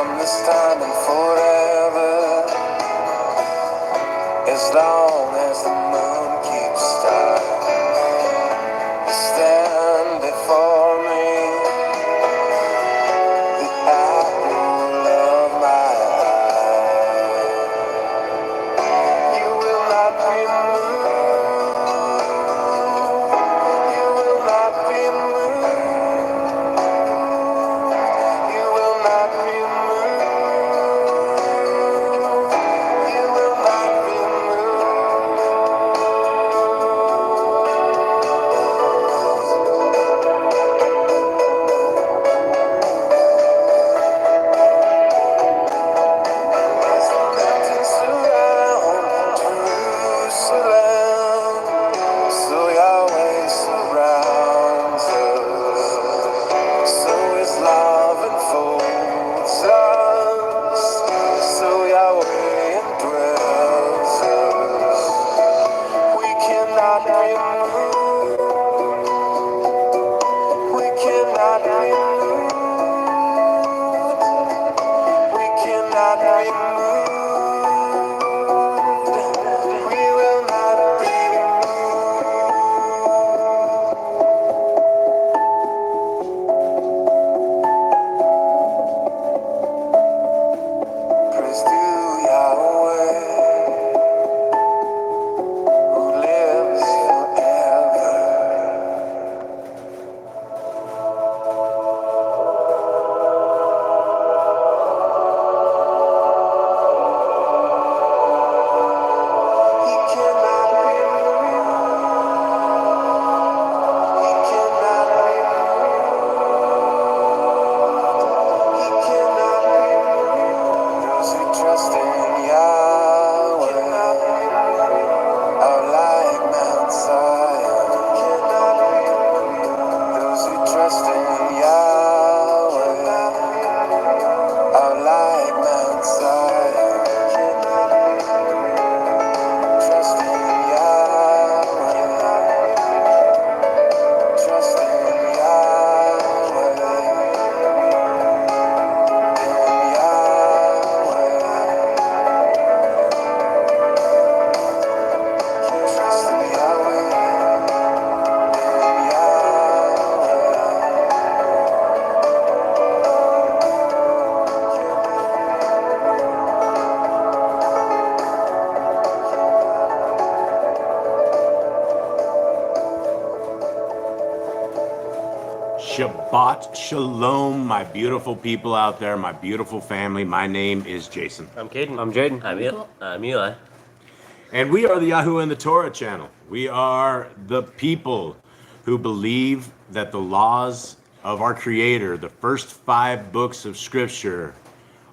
from this time and forever, as long as the moon keeps star. You stand before me, the apple of my eye. You will not be moved. You will not be moved. You will not be moved. You will not be as the mountains surround Jerusalem, so Yahweh surrounds us. So His love enfolds us. So Yahweh indwells us. We cannot be moved. We cannot be moved. We cannot be moved. We will not be moved. Praise to Yahweh, who lives forever. He cannot be moved. He cannot be moved. He cannot be moved. Those who trust in Yahweh are like Mount Zion. Those who trust in Yahweh are like Mount Zion. Trust in Yahweh. Trust in Yahweh. In Yahweh. Trust in Yahweh. In Shabbat Shalom, my beautiful people out there, my beautiful family. My name is Jason. I'm Caden. I'm Jaden. I'm Eli. And we are the Yahoo and the Torah channel. We are the people who believe that the laws of our Creator, the first 5 books of Scripture,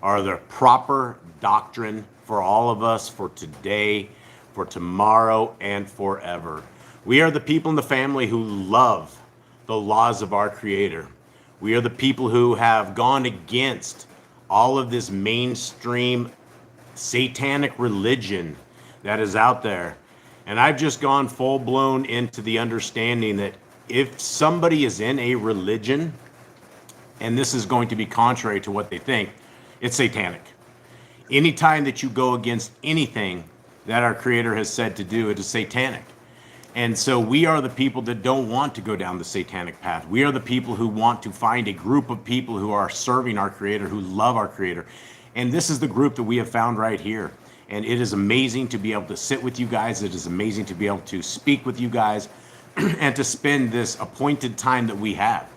are the proper doctrine for all of us for today, for tomorrow, and forever. We are the people in the family who love the laws of our Creator. We are the people who have gone against all of this mainstream satanic religion that is out there. And I've just gone full blown into the understanding that if somebody is in a religion, and this is going to be contrary to what they think, it's satanic. Anytime that you go against anything that our Creator has said to do, it is satanic. And so we are the people that don't want to go down the satanic path. We are the people who want to find a group of people who are serving our Creator, who love our Creator. And this is the group that we have found right here. And it is amazing to be able to sit with you guys. It is amazing to be able to speak with you guys and to spend this appointed time that we have.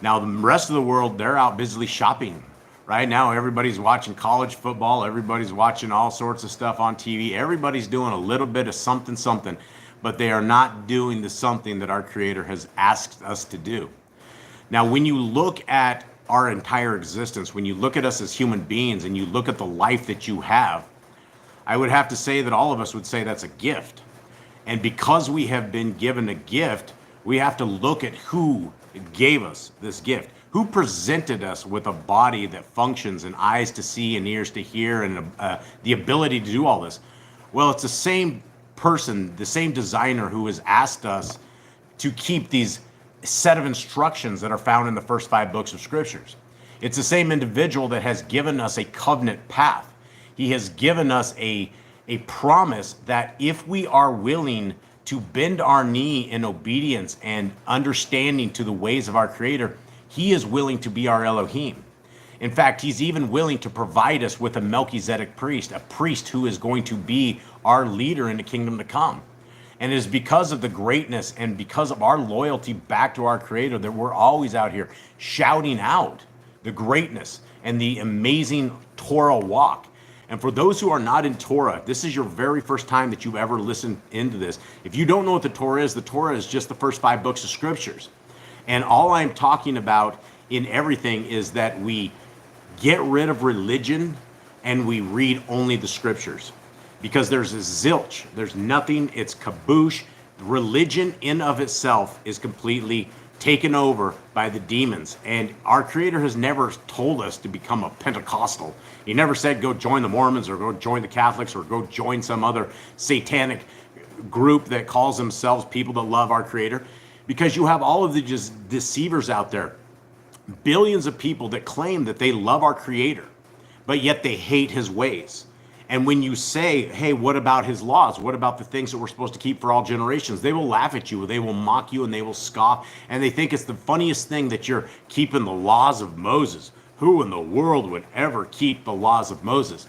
Now, the rest of the world, they're out busily shopping. Right now, everybody's watching college football. Everybody's watching all sorts of stuff on TV. Everybody's doing a little bit of something, but they are not doing the something that our Creator has asked us to do. Now, when you look at our entire existence, when you look at us as human beings and you look at the life that you have, I would have to say that all of us would say that's a gift. And because we have been given a gift, we have to look at who gave us this gift. Who presented us with a body that functions and eyes to see and ears to hear and the ability to do all this? Well, it's the same person, the same designer who has asked us to keep these set of instructions that are found in the first 5 books of Scriptures. It's the same individual that has given us a covenant path. He has given us a promise that if we are willing to bend our knee in obedience and understanding to the ways of our Creator, He is willing to be our Elohim. In fact, He's even willing to provide us with a Melchizedek priest, a priest who is going to be our leader in the kingdom to come. And it is because of the greatness and because of our loyalty back to our Creator that we're always out here shouting out the greatness and the amazing Torah walk. And for those who are not in Torah, this is your very first time that you've ever listened into this. If you don't know what the Torah is just the first 5 books of scriptures. And all I'm talking about in everything is that we get rid of religion and we read only the scriptures. Because there's a zilch, there's nothing, it's kaboosh. Religion in of itself is completely taken over by the demons. And our Creator has never told us to become a Pentecostal. He never said go join the Mormons or go join the Catholics or go join some other satanic group that calls themselves people that love our Creator. Because you have all of the just deceivers out there. Billions of people that claim that they love our Creator, but yet they hate His ways. And when you say, hey, what about His laws? What about the things that we're supposed to keep for all generations? They will laugh at you, they will mock you, and they will scoff. And they think it's the funniest thing that you're keeping the laws of Moses. Who in the world would ever keep the laws of Moses?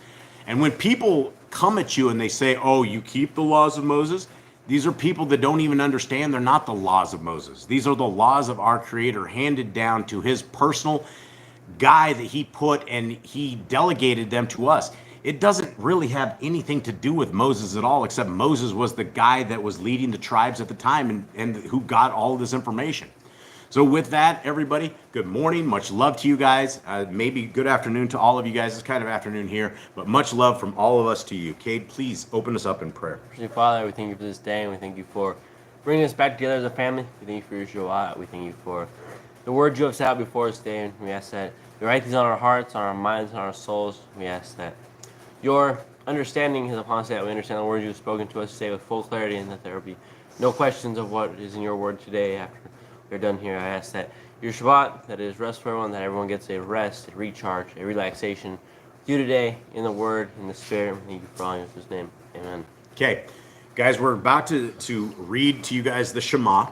And when people come at you and they say, oh, you keep the laws of Moses? These are people that don't even understand they're not the laws of Moses. These are the laws of our Creator handed down to His personal guy that He put, and He delegated them to us. It doesn't really have anything to do with Moses at all, except Moses was the guy that was leading the tribes at the time and who got all of this information. So with that, everybody, good morning. Much love to you guys. Maybe good afternoon to all of you guys. It's kind of afternoon here, but much love from all of us to you. Cade, please open us up in prayer. Father, we thank You for this day, and we thank You for bringing us back together as a family. We thank You for Your Shabbat. We thank You for the words You have set out before us today, and we ask that You write these on our hearts, on our minds, on our souls. We ask that Your understanding is upon us, that we understand the words You have spoken to us today with full clarity, and that there will be no questions of what is in Your word today after we're done here. I ask that Your Shabbat, that is rest for everyone, that everyone gets a rest, a recharge, a relaxation with You today in the word, in the spirit. Thank You for all in His name. Amen. Okay, guys, we're about to read to you guys the Shema.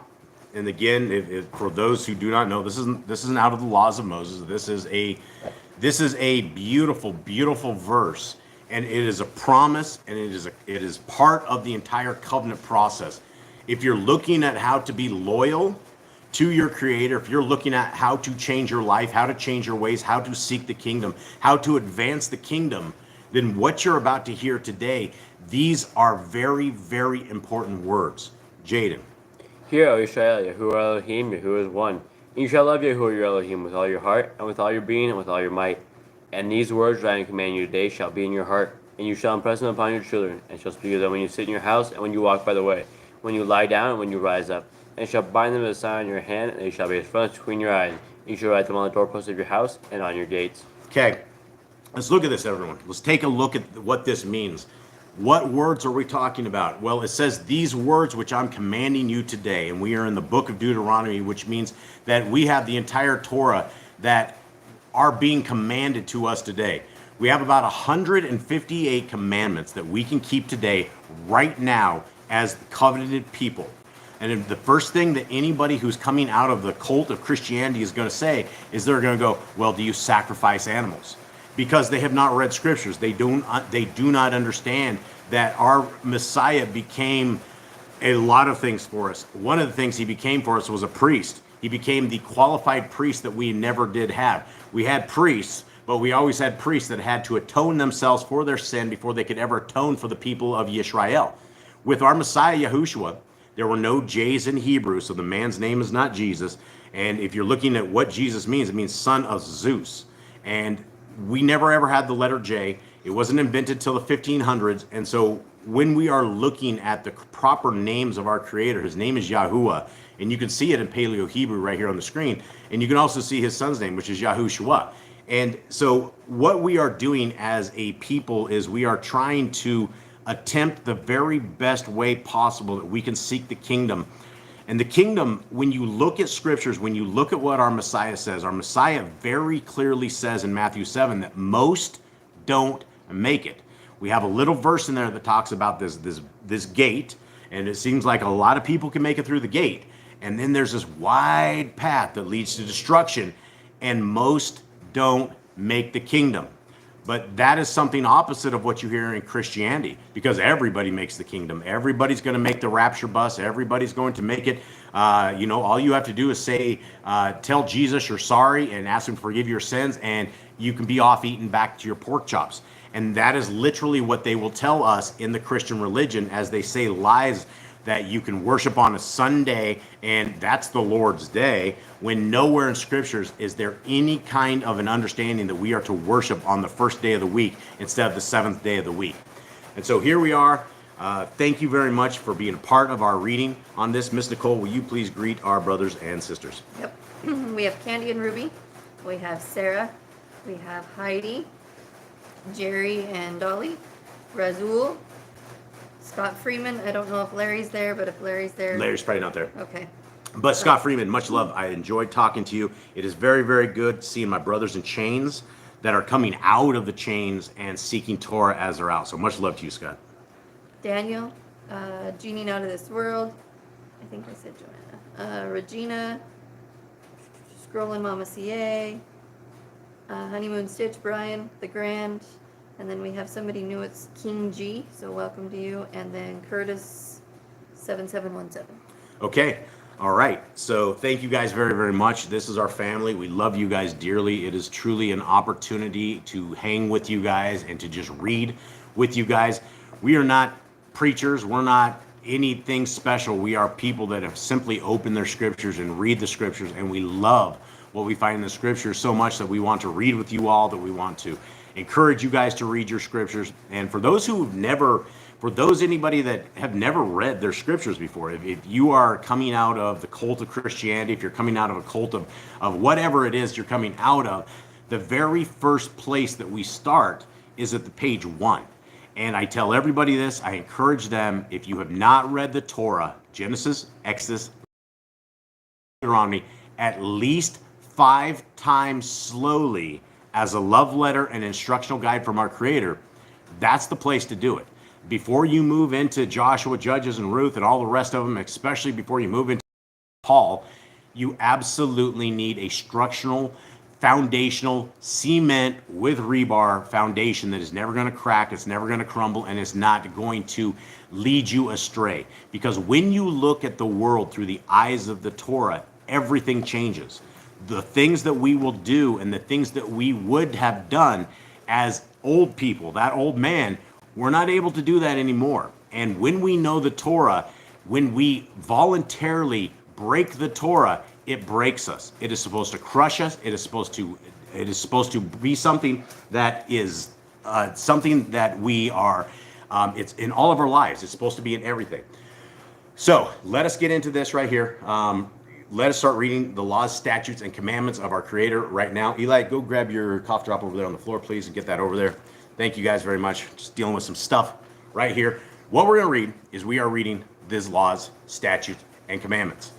And again, for those who do not know, this isn't out of the laws of Moses. This is a beautiful, beautiful verse. And it is a promise, and it is part of the entire covenant process. If you're looking at how to be loyal to your Creator, if you're looking at how to change your life, how to change your ways, how to seek the kingdom, how to advance the kingdom, then what you're about to hear today, these are very, very important words. Jaden. Hear, O Israel, Yahuwah Elohim, Yahuwah is one. And you shall love Yahuwah your Elohim with all your heart, and with all your being, and with all your might. And these words that I command you today shall be in your heart, and you shall impress them upon your children, and shall speak of them when you sit in your house, and when you walk by the way, when you lie down, and when you rise up. And you shall bind them as a sign on your hand, and they shall be as fronts between your eyes. And you shall write them on the doorposts of your house and on your gates. Okay, let's look at this, everyone. Let's take a look at what this means. What words are we talking about? Well, it says these words which I'm commanding you today, and we are in the book of Deuteronomy, which means that we have the entire Torah that are being commanded to us today. We have about 158 commandments that we can keep today, right now, as covenanted people. And the first thing that anybody who's coming out of the cult of Christianity is going to say is they're going to go, well, do you sacrifice animals? Because they have not read scriptures. They do not understand that our Messiah became a lot of things for us. One of the things He became for us was a priest. He became the qualified priest that we never did have. We had priests, but we always had priests that had to atone themselves for their sin before they could ever atone for the people of Yisrael. With our Messiah, Yahushua, there were no J's in Hebrew, so the man's name is not Jesus. And if you're looking at what Jesus means, it means son of Zeus. And we never ever had the letter J. It wasn't invented till the 1500s. And so when we are looking at the proper names of our Creator, His name is Yahuwah. And you can see it in Paleo Hebrew right here on the screen. And you can also see His son's name, which is Yahushua. And so what we are doing as a people is we are trying to attempt the very best way possible that we can seek the kingdom. And the kingdom, when you look at scriptures, when you look at what our Messiah says, our Messiah very clearly says in Matthew 7 that most don't make it. We have a little verse in there that talks about this gate, and it seems like a lot of people can make it through the gate. And then there's this wide path that leads to destruction, and most don't make the kingdom. But that is something opposite of what you hear in Christianity, because everybody makes the kingdom. Everybody's going to make the rapture bus. Everybody's going to make it. All you have to do is say, tell Jesus you're sorry and ask him to forgive your sins, and you can be off eating back to your pork chops. And that is literally what they will tell us in the Christian religion as they say lies that you can worship on a Sunday and that's the Lord's day, when nowhere in scriptures is there any kind of an understanding that we are to worship on the first day of the week instead of the seventh day of the week. And so here we are. Thank you very much for being a part of our reading on this. Miss Nicole, will you please greet our brothers and sisters? Yep. We have Candy and Ruby. We have Sarah. We have Heidi, Jerry and Dolly, Razul, Scott Freeman. I don't know if Larry's there, but if Larry's there. Larry's probably not there. Okay. But Scott Freeman, much love. I enjoyed talking to you. It is very, very good seeing my brothers in chains that are coming out of the chains and seeking Torah as they're out. So much love to you, Scott. Daniel, Genie Out of This World. I think I said Joanna. Regina, Scrolling Mama CA, Honeymoon Stitch, Brian, The Grand. And then we have somebody new, it's King G, so welcome to you. And then Curtis 7717. Okay. All right. So thank you guys very, very much. This is our family. We love you guys dearly. It is truly an opportunity to hang with you guys and to just read with you guys. We are not preachers. We're not anything special. We are people that have simply opened their scriptures and read the scriptures, and we love what we find in the scriptures so much that we want to read with you all, that we want to encourage you guys to read your scriptures. And for those anybody that have never read their scriptures before, if you are coming out of the cult of Christianity, if you're coming out of a cult of whatever it is you're coming out of, the very first place that we start is at the page 1. And I tell everybody this, I encourage them, if you have not read the Torah, Genesis, Exodus, Deuteronomy, at least 5 times slowly as a love letter and instructional guide from our Creator, that's the place to do it. Before you move into Joshua, Judges, and Ruth, and all the rest of them, especially before you move into Paul, you absolutely need a structural, foundational, cement with rebar foundation that is never going to crack, it's never going to crumble, and it's not going to lead you astray. Because when you look at the world through the eyes of the Torah, everything changes. The things that we will do and the things that we would have done as old people, that old man, we're not able to do that anymore. And when we know the Torah, when we voluntarily break the Torah, it breaks us. It is supposed to crush us. It is supposed to be something that is something that we are. It's in all of our lives. It's supposed to be in everything. So let us get into this right here. Let us start reading the laws, statutes, and commandments of our Creator right now. Eli, go grab your cough drop over there on the floor, please, and get that over there. Thank you guys very much. Just dealing with some stuff right here. What we're going to read is we are reading these laws, statutes, and commandments.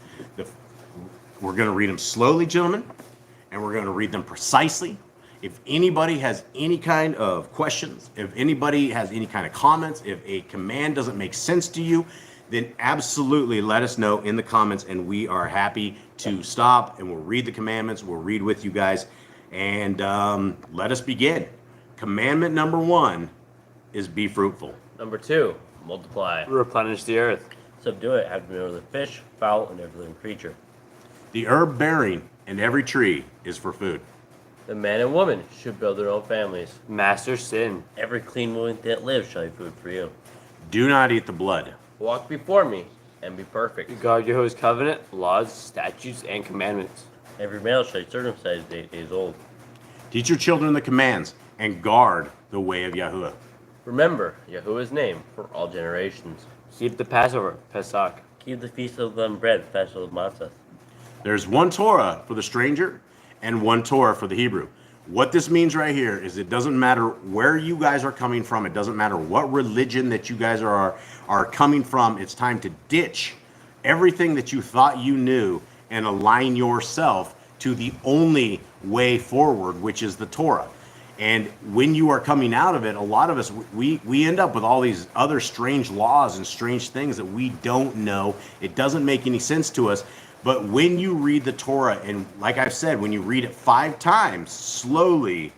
We're going to read them slowly, gentlemen, and we're going to read them precisely. If anybody has any kind of questions, if anybody has any kind of comments, if a command doesn't make sense to you, then absolutely let us know in the comments, and we are happy to stop, and we'll read the commandments. We'll read with you guys, and let us begin. Commandment number 1 is be fruitful. Number 2, multiply. Replenish the earth. Subdue it, have dominion over the fish, fowl, and every living creature. The herb bearing and every tree is for food. The man and woman should build their own families. Master sin. Every clean living thing that lives shall be food for you. Do not eat the blood. Walk before me and be perfect. Guard Yahweh's covenant, laws, statutes, and commandments. Every male shall be circumcised 8 days old. Teach your children the commands and guard the way of Yahuwah. Remember Yahuwah's name for all generations. Keep the Passover, Pesach. Keep the feast of unleavened bread, festival of matzah. There's one Torah for the stranger and one Torah for the Hebrew. What this means right here is it doesn't matter where you guys are coming from. It doesn't matter what religion that you guys are coming from. It's time to ditch everything that you thought you knew and align yourself to the only way forward, which is the Torah. And when you are coming out of it, a lot of us, we end up with all these other strange laws and strange things that we don't know. It doesn't make any sense to us. But when you read the Torah, and like I've said, when you read it 5 times slowly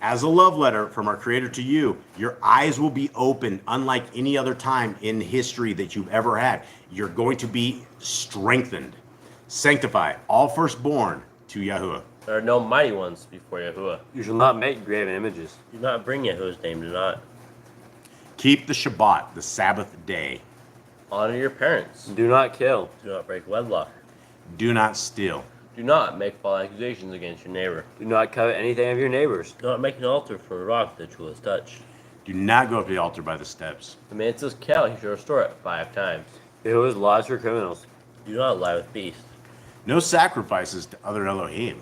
as a love letter from our Creator to you, your eyes will be open unlike any other time in history that you've ever had. You're going to be strengthened. Sanctify all firstborn to Yahuwah. There are no mighty ones before Yahuwah. You shall not make graven images. Do not bring Yahuwah's name. Do not Keep the Shabbat, the Sabbath day. honor your parents. Do not kill. Do not break wedlock. Do not steal. Do not make false accusations against your neighbor. Do not covet anything of your neighbors. Do not make an altar for a rock that you will touch. Do not go up to the altar by the steps. If a man steals cattle, he shall restore it 5 times. Yahuwah's laws for criminals. Do not lie with beasts. No sacrifices to other Elohim.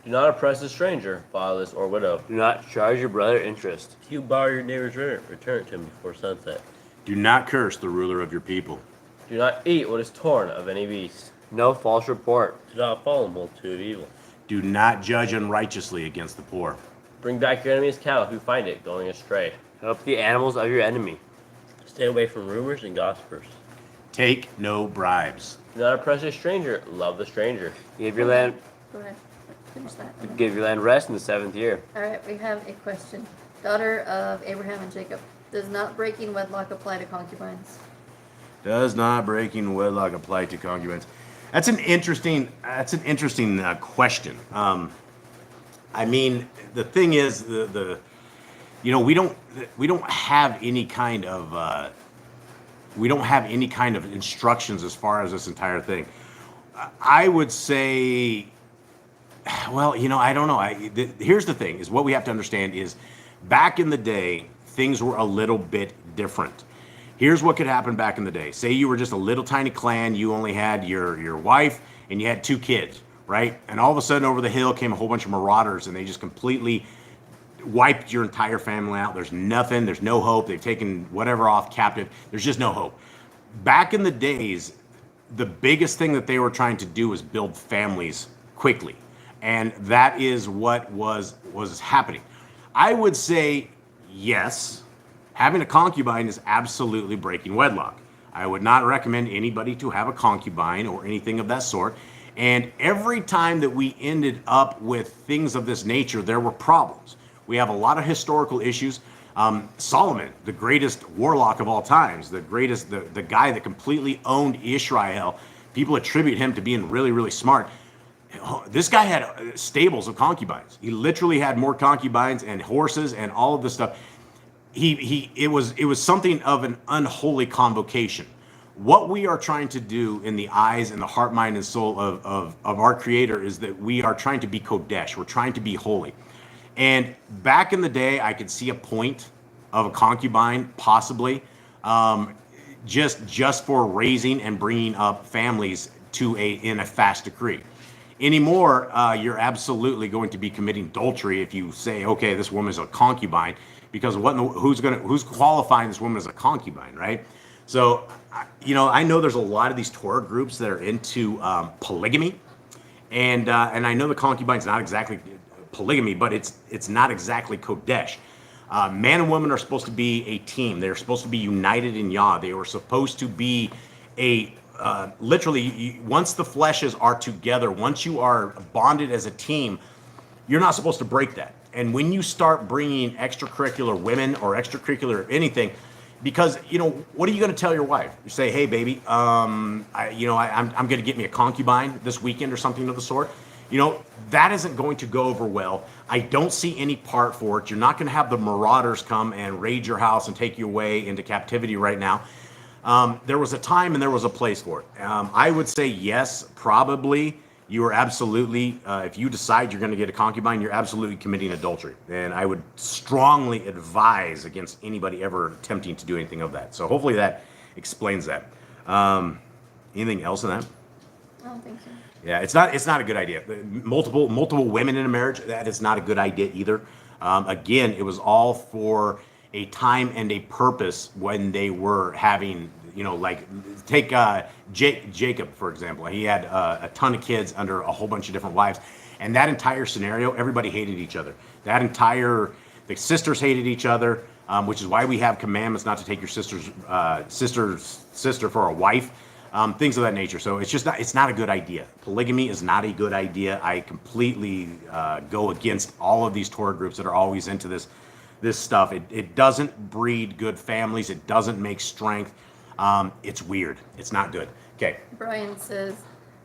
Do not oppress a stranger, fatherless or widow. Do not charge your brother interest. If you borrow your neighbor's rent, return it to him before sunset. Do not curse the ruler of your people. Do not eat what is torn of any beast. No false report. Do not follow a multitude of evil. Do not judge unrighteously against the poor. Bring back your enemy's cattle if you find it going astray. Help the animals of your enemy. Stay away from rumors and gossipers. Take no bribes. Do not oppress a stranger, love the stranger. Give your land Go ahead. Finish that. give your land rest in the 7th year. All right, we have a question. Daughter of Abraham and Jacob, does not breaking wedlock apply to concubines? Does not breaking wedlock apply to concubines? That's an interesting question. I mean, the thing is, we don't have any kind of instructions as far as this entire thing. I would say, well, I don't know. Here's the thing: is what we have to understand is, back in the day, things were a little bit different. Here's what could happen back in the day. Say you were just a little tiny clan. You only had your wife and you had 2 kids, right? And all of a sudden over the hill came a whole bunch of marauders and they just completely wiped your entire family out. There's nothing. There's no hope. They've taken whatever off captive. There's just no hope. Back in the days, the biggest thing that they were trying to do was build families quickly. And that is what was happening. I would say yes. Having a concubine is absolutely breaking wedlock. I would not recommend anybody to have a concubine or anything of that sort. And every time that we ended up with things of this nature, there were problems. We have a lot of historical issues. Solomon, the greatest warlock of all times, the guy that completely owned Israel, people attribute him to being really, really smart. This guy had stables of concubines. He literally had more concubines and horses and all of this stuff. It was something of an unholy convocation. What we are trying to do in the eyes and the heart, mind, and soul of our Creator is that we are trying to be Kodesh. We're trying to be holy. And back in the day, I could see a point of a concubine, possibly, just for raising and bringing up families in a fast decree. Anymore, you're absolutely going to be committing adultery if you say, okay, this woman is a concubine. Because who's qualifying this woman as a concubine, right? So, I know there's a lot of these Torah groups that are into polygamy, and I know the concubine's not exactly polygamy, but it's not exactly Kodesh. Man and woman are supposed to be a team. They're supposed to be united in Yah. They were supposed to be literally, once the fleshes are together, once you are bonded as a team, you're not supposed to break that. And when you start bringing extracurricular women or extracurricular anything, because, what are you going to tell your wife? You say, hey, baby, I'm going to get me a concubine this weekend or something of the sort. That isn't going to go over well. I don't see any part for it. You're not going to have the marauders come and raid your house and take you away into captivity right now. There was a time and there was a place for it. I would say yes, probably. You are absolutely, if you decide you're going to get a concubine, you're absolutely committing adultery. And I would strongly advise against anybody ever attempting to do anything of that. So hopefully that explains that. Anything else in that? I don't think so. Yeah, it's not a good idea. Multiple women in a marriage, that is not a good idea either. Again, it was all for a time and a purpose when they were having, like take Jacob, for example. He had a ton of kids under a whole bunch of different wives. And that entire scenario, everybody hated each other. The sisters hated each other, which is why we have commandments not to take your sister's sister for a wife, things of that nature. So it's not a good idea. Polygamy is not a good idea. I completely go against all of these Torah groups that are always into this stuff. It doesn't breed good families. It doesn't make strength. It's weird. It's not good. Okay. Brian says,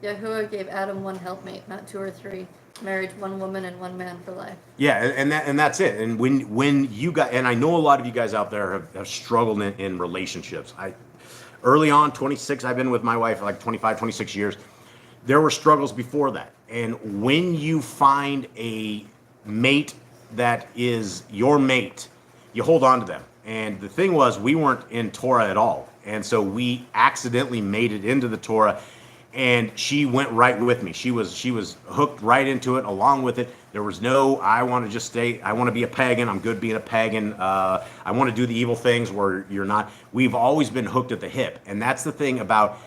Yahuwah gave Adam one helpmate, not two or three. Marriage, one woman and one man for life. Yeah, and that's it. And when you got, and I know a lot of you guys out there have struggled in relationships. Early on, 26, I've been with my wife for like 25, 26 years. There were struggles before that. And when you find a mate that is your mate, you hold on to them. And the thing was, we weren't in Torah at all. And so we accidentally made it into the Torah, and she went right with me. She was hooked right into it, along with it. There was no, I want to just stay, I want to be a pagan, I'm good being a pagan, I want to do the evil things where you're not. We've always been hooked at the hip. And that's the thing about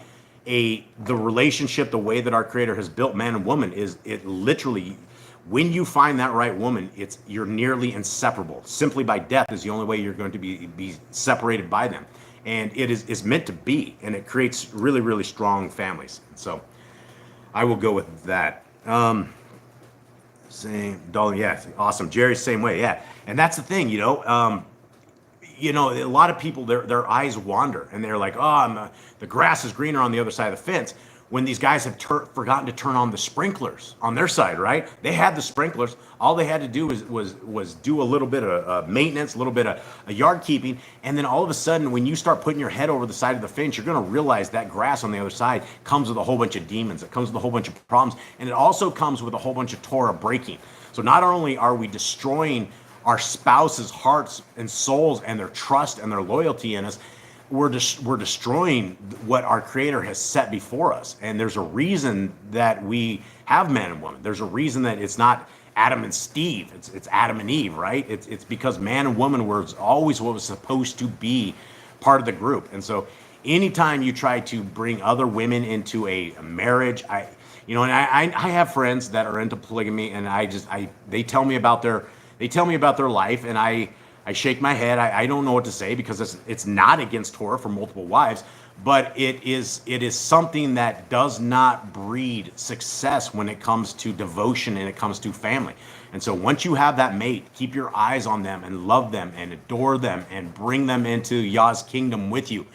the relationship, the way that our Creator has built man and woman, is it literally, when you find that right woman, you're nearly inseparable. Simply by death is the only way you're going to be separated by them. And it's meant to be, and it creates really, really strong families. So I will go with that. Same, Dalton, yeah, awesome. Jerry's same way, yeah. And that's the thing, a lot of people, their eyes wander, and they're like, the grass is greener on the other side of the fence. When these guys have forgotten to turn on the sprinklers on their side, right? They had the sprinklers. All they had to do was do a little bit of maintenance, a little bit of yard keeping, and then all of a sudden, when you start putting your head over the side of the fence, you're going to realize that grass on the other side comes with a whole bunch of demons. It comes with a whole bunch of problems, and it also comes with a whole bunch of Torah breaking. So not only are we destroying our spouses' hearts and souls and their trust and their loyalty in us, we're destroying what our Creator has set before us. And there's a reason that we have man and woman. There's a reason that it's not Adam and Steve. It's Adam and Eve, right? It's because man and woman was always what was supposed to be part of the group. And so anytime you try to bring other women into a marriage, I have friends that are into polygamy, and they tell me about their life, and I shake my head. I don't know what to say, because it's not against Torah for multiple wives, but it is something that does not breed success when it comes to devotion and it comes to family. And so once you have that mate, keep your eyes on them and love them and adore them and bring them into Yah's kingdom with you,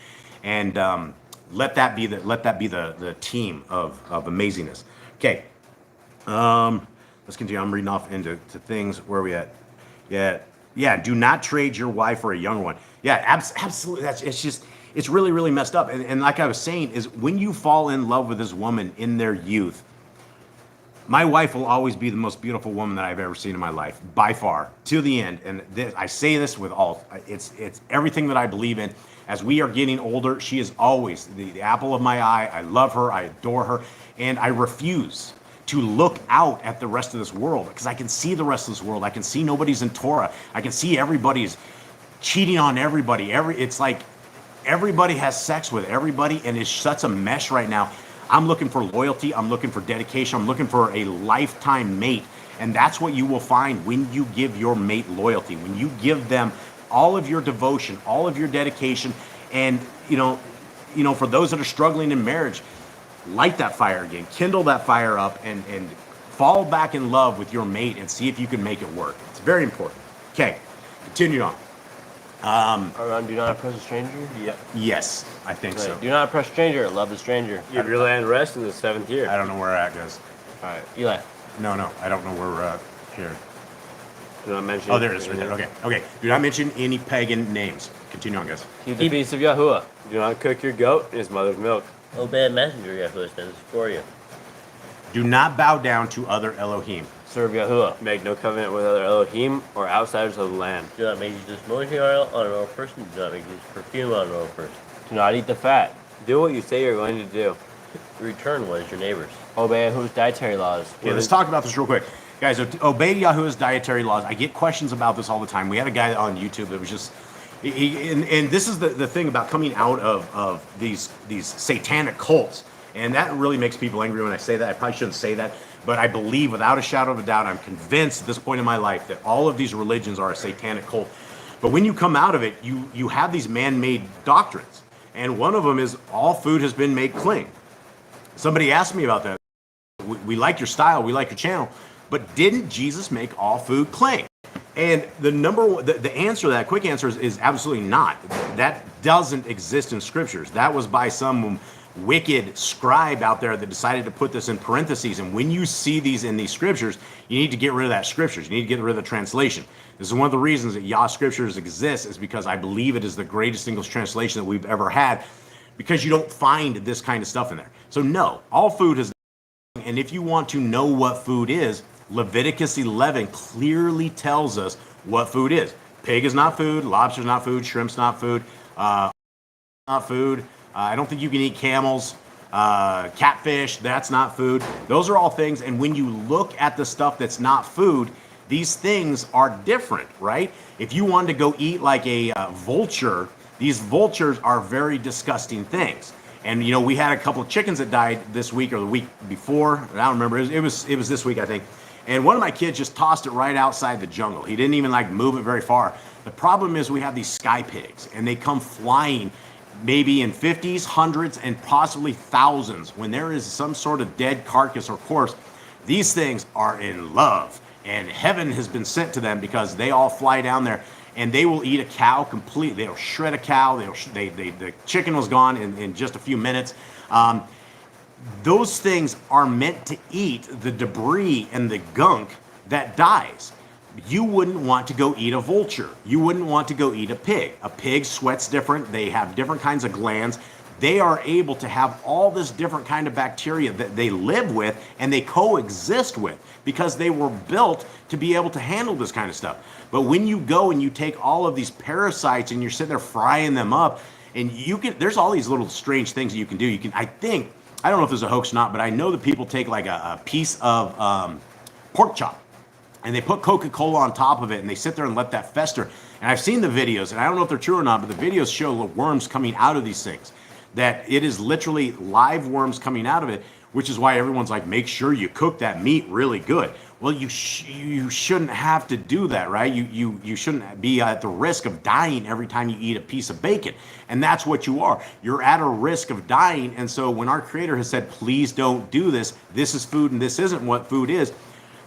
and let that be the team of amazingness. Okay, let's continue. I'm reading off into things. Where are we at? Yeah, do not trade your wife for a younger one. Yeah, absolutely. It's really, really messed up. And like I was saying, is when you fall in love with this woman in their youth, my wife will always be the most beautiful woman that I've ever seen in my life, by far, to the end. And I say this with it's everything that I believe in. As we are getting older, she is always the apple of my eye. I love her, I adore her, and I refuse to look out at the rest of this world, because I can see the rest of this world. I can see nobody's in Torah. I can see everybody's cheating on everybody. It's like everybody has sex with everybody, and it's such a mess right now. I'm looking for loyalty. I'm looking for dedication. I'm looking for a lifetime mate, and that's what you will find when you give your mate loyalty. When you give them all of your devotion, all of your dedication, and for those that are struggling in marriage, light that fire again, kindle that fire up, and fall back in love with your mate and see if you can make it work. It's very important. Okay, continue on. Around do not oppress a stranger? Yeah. Yes, I think Right. so. Do not oppress a stranger, love the stranger. You'd really end rest in the 7th year. I don't know where we're at, guys. All right, Eli. No, I don't know where we're at here. Do not mention. Oh, there it is, right there. Okay. Do not mention any pagan names. Continue on, guys. Keep the feast of Yahuwah. Do not cook your goat in his mother's milk. Obey a messenger, Yahuwah stands for you. Do not bow down to other Elohim. Serve Yahuwah. Make no covenant with other Elohim or outsiders of the land. Do not make use of anointing oil on an old person. Do not make use of perfume on an old person. Do not eat the fat. Do what you say you're going to do. Return what is your neighbor's. Obey Yahuwah's dietary laws. Okay, let's talk about this real quick. Guys, obey Yahuwah's dietary laws. I get questions about this all the time. We had a guy on YouTube that was just, And this is the thing about coming out of these satanic cults. And that really makes people angry when I say that. I probably shouldn't say that. But I believe without a shadow of a doubt, I'm convinced at this point in my life that all of these religions are a satanic cult. But when you come out of it, you have these man-made doctrines. And one of them is all food has been made clean. Somebody asked me about that. We like your style, we like your channel, but didn't Jesus make all food clean? And the answer to that, quick answer is absolutely not. That doesn't exist in scriptures. That was by some wicked scribe out there that decided to put this in parentheses. And when you see these in these scriptures, you need to get rid of that scriptures. You need to get rid of the translation. This is one of the reasons that Yah Scriptures exists, is because I believe it is the greatest English translation that we've ever had, because you don't find this kind of stuff in there. So no, all food is. And if you want to know what food is, Leviticus 11 clearly tells us what food is. Pig is not food, lobster's not food, shrimp's not food, not food. I don't think you can eat camels, catfish, that's not food. Those are all things, and when you look at the stuff that's not food, these things are different, right? If you wanted to go eat like a vulture, these vultures are very disgusting things. And you know, we had a couple of chickens that died this week or the week before. I don't remember. It was this week, I think. And one of my kids just tossed it right outside the jungle. He didn't even like move it very far. The problem is we have these sky pigs, and they come flying maybe in 50s, hundreds, and possibly thousands. When there is some sort of dead carcass or corpse, these things are in love, and heaven has been sent to them, because they all fly down there. And they will eat a cow completely. They'll shred a cow. The chicken was gone in just a few minutes. Those things are meant to eat the debris and the gunk that dies. You wouldn't want to go eat a vulture. You wouldn't want to go eat a pig. A pig sweats different. They have different kinds of glands. They are able to have all this different kind of bacteria that they live with and they coexist with, because they were built to be able to handle this kind of stuff. But when you go and you take all of these parasites and you're sitting there frying them up, and there's all these little strange things that you can do. I don't know if there's a hoax or not, but I know that people take like a piece of pork chop, and they put Coca-Cola on top of it, and they sit there and let that fester. And I've seen the videos, and I don't know if they're true or not, but the videos show the worms coming out of these things. That it is literally live worms coming out of it, which is why everyone's like, make sure you cook that meat really good. Well, you shouldn't have to do that, right? You shouldn't be at the risk of dying every time you eat a piece of bacon. And that's what you are. You're at a risk of dying. And so when our Creator has said, please don't do this, this is food and this isn't what food is.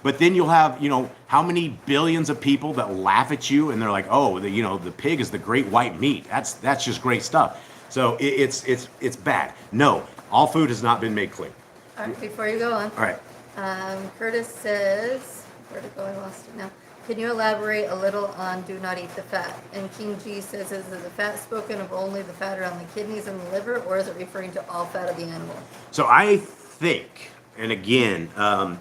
But then you'll have, how many billions of people that laugh at you, and they're like, oh, the pig is the great white meat. That's just great stuff. So it's bad. No, all food has not been made clean. All right, before you go on. All right. Curtis says, where to go? I lost it now. Can you elaborate a little on do not eat the fat? And King G says, is the fat spoken of only the fat around the kidneys and the liver, or is it referring to all fat of the animal? So I think, and again,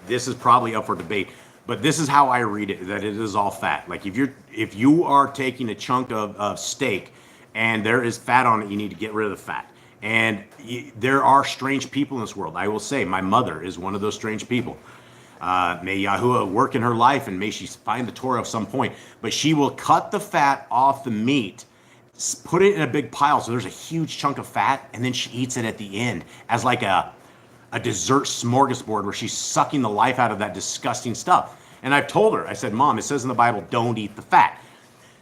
this is probably up for debate, but this is how I read it, that it is all fat. Like if you are taking a chunk of steak and there is fat on it, you need to get rid of the fat. And there are strange people in this world. I will say my mother is one of those strange people. May Yahuwah work in her life, and may she find the Torah at some point. But she will cut the fat off the meat, put it in a big pile, so there's a huge chunk of fat, and then she eats it at the end as like a dessert smorgasbord where she's sucking the life out of that disgusting stuff. And I've told her, I said, Mom, it says in the Bible, don't eat the fat.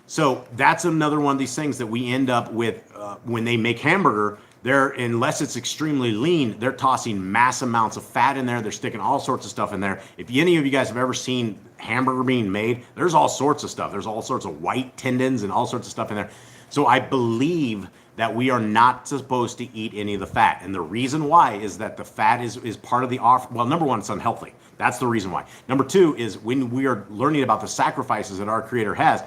So that's another one of these things that we end up with when they make hamburger. Unless it's extremely lean, they're tossing mass amounts of fat in there. They're sticking all sorts of stuff in there. If any of you guys have ever seen hamburger being made, there's all sorts of stuff. There's all sorts of white tendons and all sorts of stuff in there. So I believe that we are not supposed to eat any of the fat. And the reason why is that the fat is part of the offer. Well, number one, it's unhealthy. That's the reason why. Number two is when we are learning about the sacrifices that our Creator has,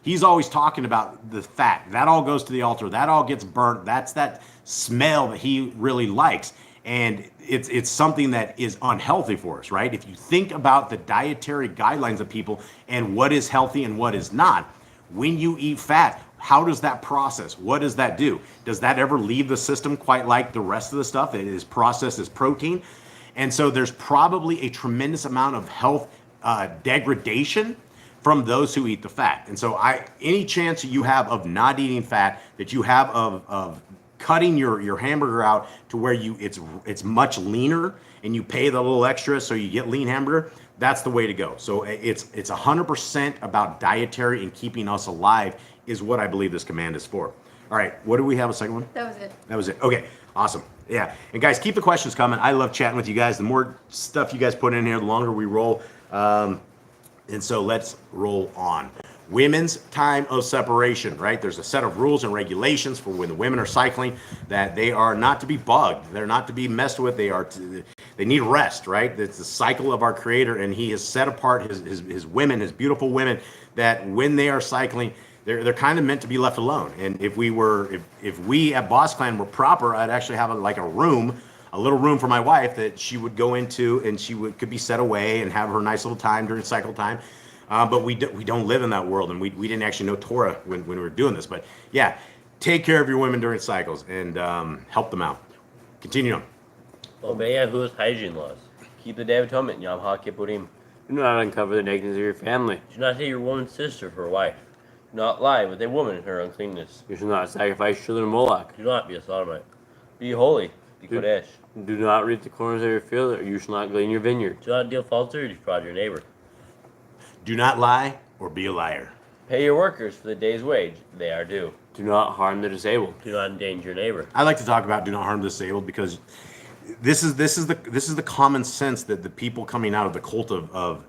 He's always talking about the fat. That all goes to the altar. That all gets burnt. That's that smell that He really likes. And it's something that is unhealthy for us, right? If you think about the dietary guidelines of people and what is healthy and what is not, when you eat fat, how does that process? What does that do? Does that ever leave the system quite like the rest of the stuff? It is processed as protein. And so there's probably a tremendous amount of health degradation from those who eat the fat. And so any chance you have of not eating fat, that you have of cutting your hamburger out to where it's much leaner and you pay the little extra so you get lean hamburger, that's the way to go. So it's 100% about dietary and keeping us alive is what I believe this command is for. All right, what do we have a second one? That was it. That was it. Okay, awesome. Yeah, and guys, keep the questions coming. I love chatting with you guys. The more stuff you guys put in here, the longer we roll. And so let's roll on. Women's time of separation, right? There's a set of rules and regulations for when the women are cycling that they are not to be bugged. They're not to be messed with. They need rest, right? It's the cycle of our Creator, and He has set apart his women, His beautiful women, that when they are cycling, they're kind of meant to be left alone. And if we at Boss Clan were proper, I'd actually have a little room for my wife that she would go into, and could be set away and have her nice little time during cycle time. But we don't live in that world, and we didn't actually know Torah when we were doing this. But yeah, take care of your women during cycles and help them out. Continue on. Obey Yahuwah's hygiene laws. Keep the Day of Atonement, Yom HaKippurim. Do not uncover the nakedness of your family. Do not take your woman's sister for a wife. Do not lie with a woman in her uncleanness. You shall not sacrifice children to Moloch. Do not be a sodomite. Be holy. Be Kodesh. Do not reap the corners of your field, or you shall not glean your vineyard. Do not deal falsely or defraud your neighbor. Do not lie or be a liar. Pay your workers for the day's wage. They are due. Do not harm the disabled. Do not endanger your neighbor. I like to talk about do not harm the disabled because this is the common sense that the people coming out of the cult of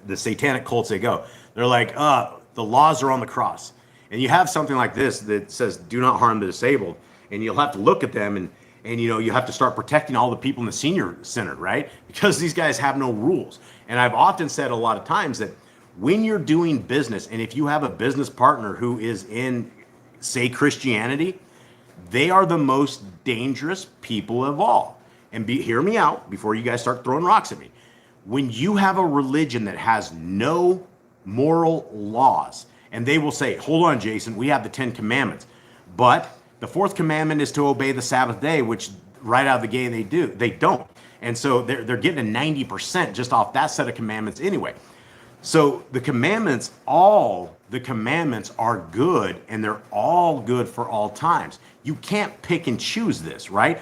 the satanic cults, they go. They're like, the laws are on the cross. And you have something like this that says do not harm the disabled, and you'll have to look at them and you have to start protecting all the people in the senior center, right? Because these guys have no rules. And I've often said a lot of times that when you're doing business, and if you have a business partner who is in, say, Christianity, they are the most dangerous people of all. And hear me out before you guys start throwing rocks at me. When you have a religion that has no moral laws, and they will say, hold on, Jason, we have the 10 commandments, but the 4th commandment is to obey the Sabbath day, which right out of the gate they don't. And so they're getting a 90% just off that set of commandments anyway. So all the commandments are good, and they're all good for all times. You can't pick and choose this, right?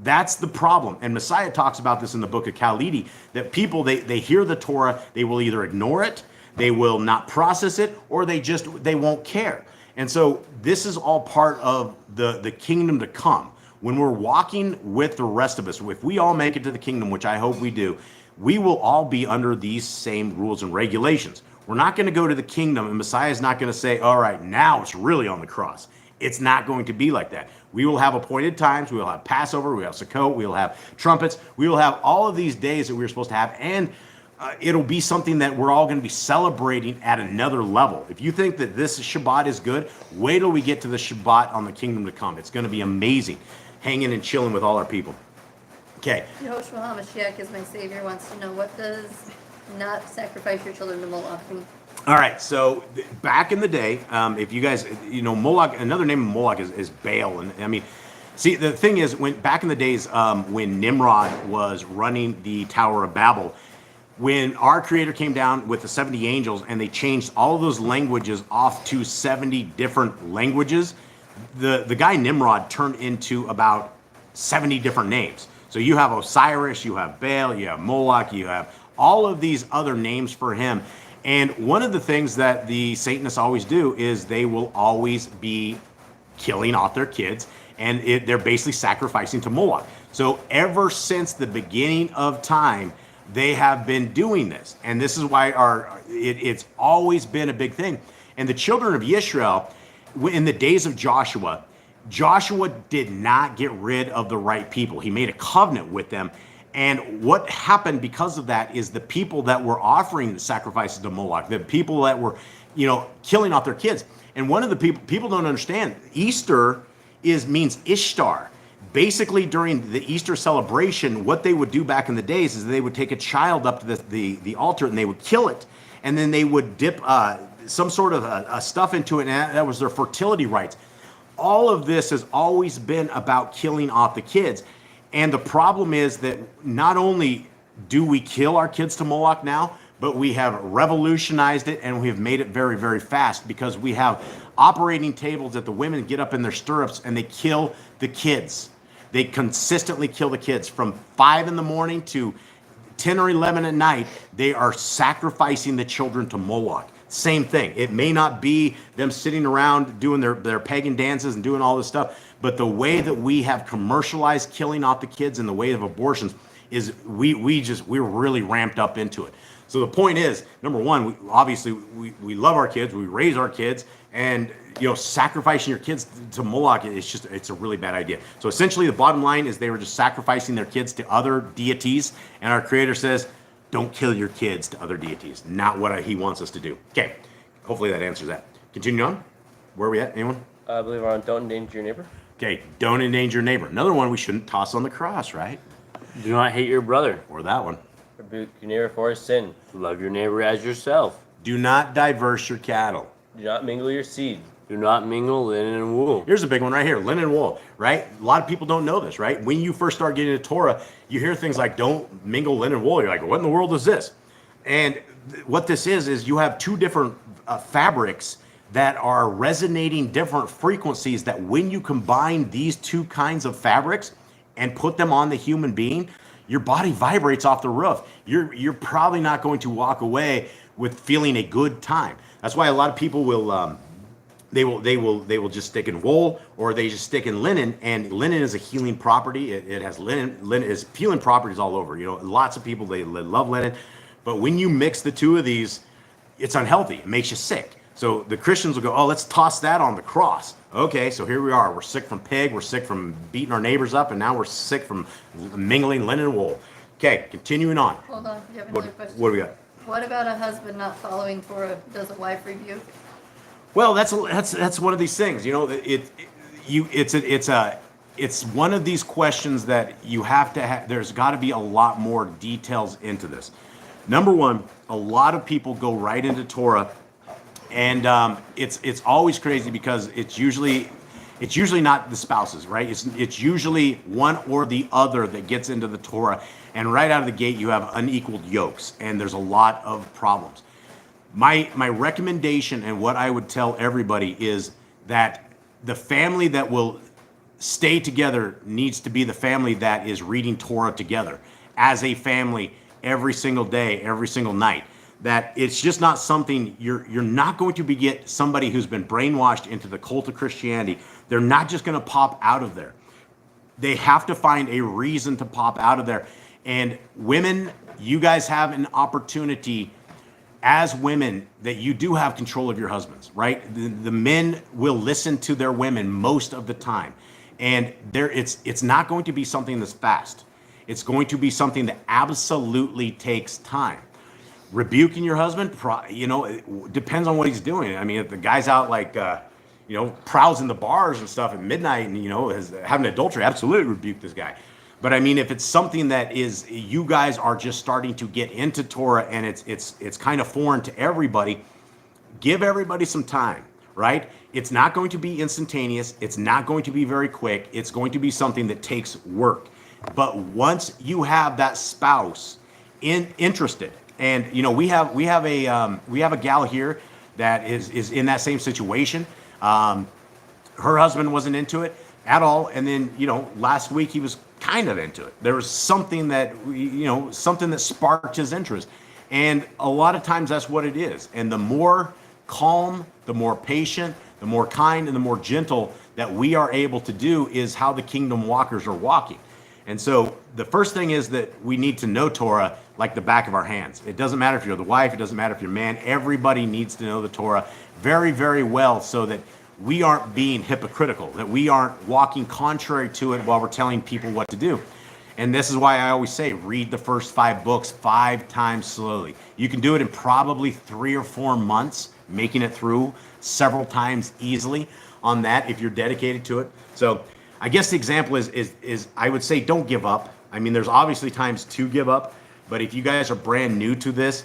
That's the problem. And Messiah talks about this in the book of Khalidi, that people, they hear the Torah, they will either ignore it, they will not process it, or they won't care. And so this is all part of the kingdom to come. When we're walking with the rest of us, if we all make it to the kingdom, which I hope we do, we will all be under these same rules and regulations. We're not going to go to the kingdom, and Messiah is not going to say, all right, now it's really on the cross. It's not going to be like that. We will have appointed times. We will have Passover. We will have Sukkot. We will have trumpets. We will have all of these days that we're supposed to have, and it'll be something that we're all going to be celebrating at another level. If you think that this Shabbat is good, wait till we get to the Shabbat on the kingdom to come. It's going to be amazing, hanging and chilling with all our people. Okay. Yehoshua HaMashiach is my savior wants to know, what does not sacrifice your children to Moloch mean? All right, so back in the day, if you guys, Moloch, another name of Moloch is Baal. And I mean, see, the thing is, back in the days when Nimrod was running the Tower of Babel, when our Creator came down with the 70 angels and they changed all of those languages off to 70 different languages, the guy Nimrod turned into about 70 different names. So you have Osiris, you have Baal, you have Moloch, you have all of these other names for him. And one of the things that the Satanists always do is they will always be killing off their kids, and they're basically sacrificing to Moloch. So ever since the beginning of time, they have been doing this. And this is why it's always been a big thing. And the children of Israel, in the days of Joshua did not get rid of the right people. He made a covenant with them. And what happened because of that is the people that were offering sacrifices to Moloch, the people that were, killing off their kids. And one of the people don't understand, Easter means Ishtar. Basically, during the Easter celebration, what they would do back in the days is they would take a child up to the altar and they would kill it. And then they would dip some sort of stuff into it, and that was their fertility rites. All of this has always been about killing off the kids. And the problem is that not only do we kill our kids to Moloch now, but we have revolutionized it and we have made it very, very fast because we have operating tables that the women get up in their stirrups and they kill the kids. They consistently kill the kids from 5 in the morning to 10 or 11 at night. They are sacrificing the children to Moloch. Same thing. It may not be them sitting around doing their pagan dances and doing all this stuff, but the way that we have commercialized killing off the kids in the way of abortions is we're really ramped up into it. So the point is, number one, we love our kids, we raise our kids, and sacrificing your kids to Moloch, it's a really bad idea. So essentially the bottom line is they were just sacrificing their kids to other deities, and our Creator says, don't kill your kids to other deities. Not what he wants us to do. Okay, hopefully that answers that. Continue on. Where are we at? Anyone? I believe we're on don't endanger your neighbor. Okay, don't endanger your neighbor. Another one we shouldn't toss on the cross, right? Do not hate your brother. Or that one. Rebuke your neighbor for his sin. Love your neighbor as yourself. Do not diverse your cattle. Do not mingle your seed. Do not mingle linen and wool. Here's a big one right here, linen and wool, right? A lot of people don't know this, right? When you first start getting into Torah, you hear things like, don't mingle linen and wool. You're like, what in the world is this? And what this is you have two different fabrics that are resonating different frequencies that when you combine these two kinds of fabrics and put them on the human being, your body vibrates off the roof. You're probably not going to walk away with feeling a good time. That's why a lot of people will they will just stick in wool, or they just stick in linen, and linen is a healing property. It has linen is healing properties all over. Lots of people they love linen, but when you mix the two of these, it's unhealthy. It makes you sick. So the Christians will go, oh, let's toss that on the cross. Okay, so here we are. We're sick from pig. We're sick from beating our neighbors up, and now we're sick from mingling linen and wool. Okay, continuing on. Hold on, you have another question. What do we got? What about a husband not following Torah? Does a wife rebuke? Well, that's one of these things. It's one of these questions that you have to have. There's got to be a lot more details into this. Number one, a lot of people go right into Torah, and it's always crazy because it's usually not the spouses, right? It's usually one or the other that gets into the Torah, and right out of the gate you have unequaled yokes, and there's a lot of problems. My recommendation and what I would tell everybody is that the family that will stay together needs to be the family that is reading Torah together as a family every single day, every single night. That it's just not something you're not going to get somebody who's been brainwashed into the cult of Christianity. They're not just going to pop out of there. They have to find a reason to pop out of there. And women, you guys have an opportunity as women that you do have control of your husbands, right? The men will listen to their women most of the time. And it's not going to be something that's fast. It's going to be something that absolutely takes time. Rebuking your husband, it depends on what he's doing. I mean, if the guy's out like, prowls in the bars and stuff at midnight and, is having adultery, absolutely rebuke this guy. But I mean, if it's something that is, you guys are just starting to get into Torah and it's kind of foreign to everybody, give everybody some time, right? It's not going to be instantaneous. It's not going to be very quick. It's going to be something that takes work. But once you have that spouse interested, and we have a gal here that is in that same situation. Her husband wasn't into it at all, and then last week he was kind of into it. There was something that something that sparked his interest, and a lot of times that's what it is. And the more calm, the more patient, the more kind, and the more gentle that we are able to do is how the kingdom walkers are walking. And so the first thing is that we need to know Torah like the back of our hands. It doesn't matter if you're the wife, it doesn't matter if you're a man. Everybody needs to know the Torah very, very well so that we aren't being hypocritical, that we aren't walking contrary to it while we're telling people what to do. And this is why I always say, read the first 5 books 5 times slowly. You can do it in probably 3 or 4 months, making it through several times easily on that if you're dedicated to it. So I guess the example is I would say don't give up. I mean, there's obviously times to give up, but if you guys are brand new to this,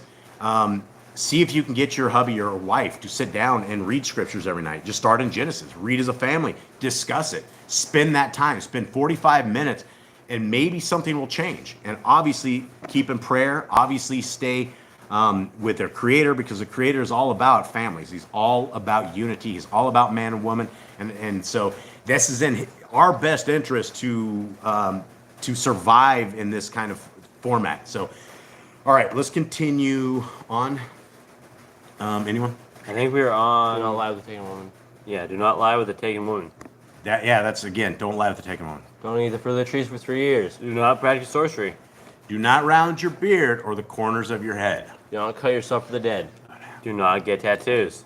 see if you can get your hubby or wife to sit down and read scriptures every night. Just start in Genesis, read as a family, discuss it, spend that time, spend 45 minutes, and maybe something will change. And obviously keep in prayer, obviously stay with their creator, because the creator is all about families. He's all about unity. He's all about man and woman. And so this is in our best interest to survive in this kind of format. So, all right, let's continue on. Anyone? I think we were on. Do not lie with the taken woman. Yeah, do not lie with the taken woman. That's again, don't lie with the taken woman. Don't eat the fruit of the trees for 3 years. Do not practice sorcery. Do not round your beard or the corners of your head. Do not cut yourself for the dead. Do not get tattoos.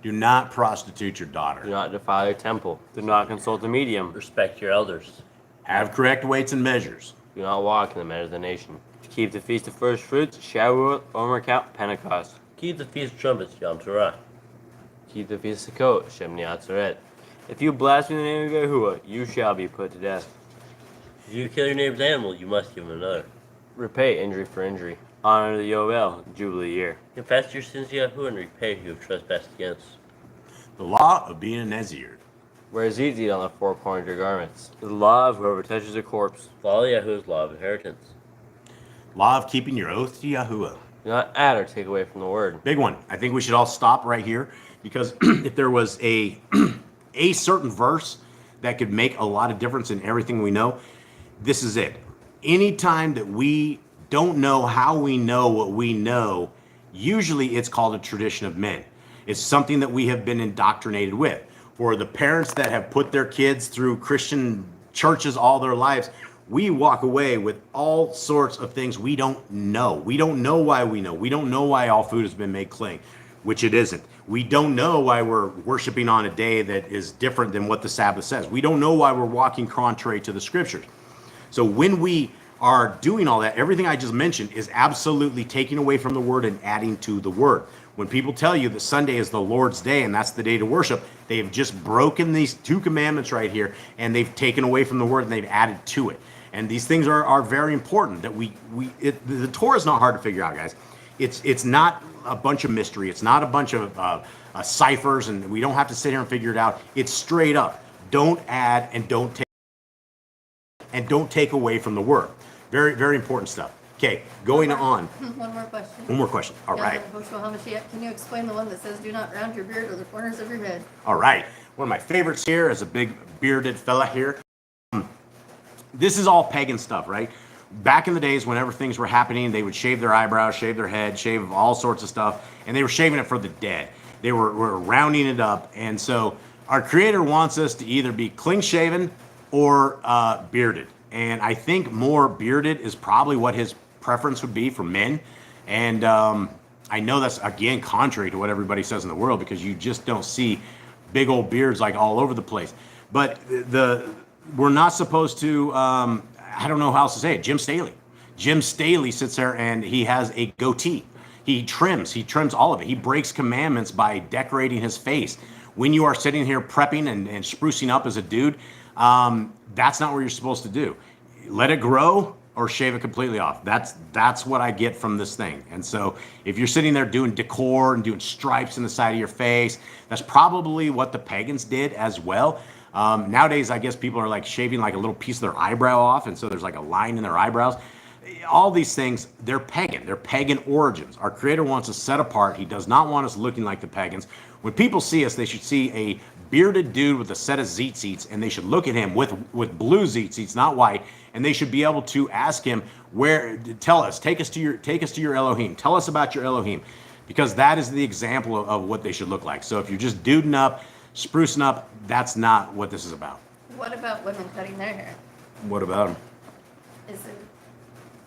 Do not prostitute your daughter. Do not defile your temple. Do not consult a medium. Respect your elders. Have correct weights and measures. Do not walk in the manner of the nation. Keep the Feast of First Fruits, Shavuot, Omer Count, Pentecost. Keep the Feast of Trumpets, Yom Torah. Keep the Feast of Sukkot, Shemini Atzeret. If you blaspheme the name of Yahuwah, you shall be put to death. If you kill your neighbor's animal, you must give him another. Repay injury for injury. Honor the Yovel, Jubilee year. Confess your sins to Yahuwah and repay who you have trespassed against. The law of being a Nazir. Wear tzitzit on the four corners of your garments. The law of whoever touches a corpse. Follow Yahuwah's law of inheritance. Law of keeping your oath to Yahuwah. Do not add or take away from the word. Big one. I think we should all stop right here, because if there was a certain verse that could make a lot of difference in everything we know, this is it. Anytime that we don't know how we know what we know, usually it's called a tradition of men. It's something that we have been indoctrinated with. For the parents that have put their kids through Christian churches all their lives, we walk away with all sorts of things we don't know. We don't know why we know. We don't know why all food has been made clean, which it isn't. We don't know why we're worshiping on a day that is different than what the Sabbath says. We don't know why we're walking contrary to the scriptures. So when we are doing all that, everything I just mentioned is absolutely taking away from the word and adding to the word. When people tell you that Sunday is the Lord's day and that's the day to worship, they have just broken these two commandments right here, and they've taken away from the word and they've added to it. And these things are very important. That the Torah is not hard to figure out, guys. It's not a bunch of mystery. It's not a bunch of ciphers, and we don't have to sit here and figure it out. It's straight up. Don't add and don't take away from the word. Very, very important stuff. Okay, going on. One more question. One more question. All right. Can you explain the one that says, do not round your beard or the corners of your head? All right. One of my favorites here is a big bearded fella here. This is all pagan stuff, right? Back in the days, whenever things were happening, they would shave their eyebrows, shave their head, shave all sorts of stuff, and they were shaving it for the dead. They were rounding it up. And so our Creator wants us to either be clean-shaven or bearded. And I think more bearded is probably what his preference would be for men. And I know that's, again, contrary to what everybody says in the world, because you just don't see big old beards like all over the place. But we're not supposed to, I don't know how else to say it, Jim Staley sits there and he has a goatee. He trims all of it. He breaks commandments by decorating his face. When you are sitting here prepping and sprucing up as a dude, that's not what you're supposed to do. Let it grow or shave it completely off. That's what I get from this thing. And so if you're sitting there doing decor and doing stripes in the side of your face, that's probably what the pagans did as well. Nowadays, I guess people are like shaving like a little piece of their eyebrow off, and so there's like a line in their eyebrows. All these things, they're pagan. They're pagan origins. Our Creator wants us set apart. He does not want us looking like the pagans. When people see us, they should see a bearded dude with a set of tzitzits, and they should look at him with blue tzitzits, not white, and they should be able to ask him, take us to your Elohim. Tell us about your Elohim, because that is the example of what they should look like. So if you're just duding up, sprucing up, that's not what this is about. What about women cutting their hair? What about them?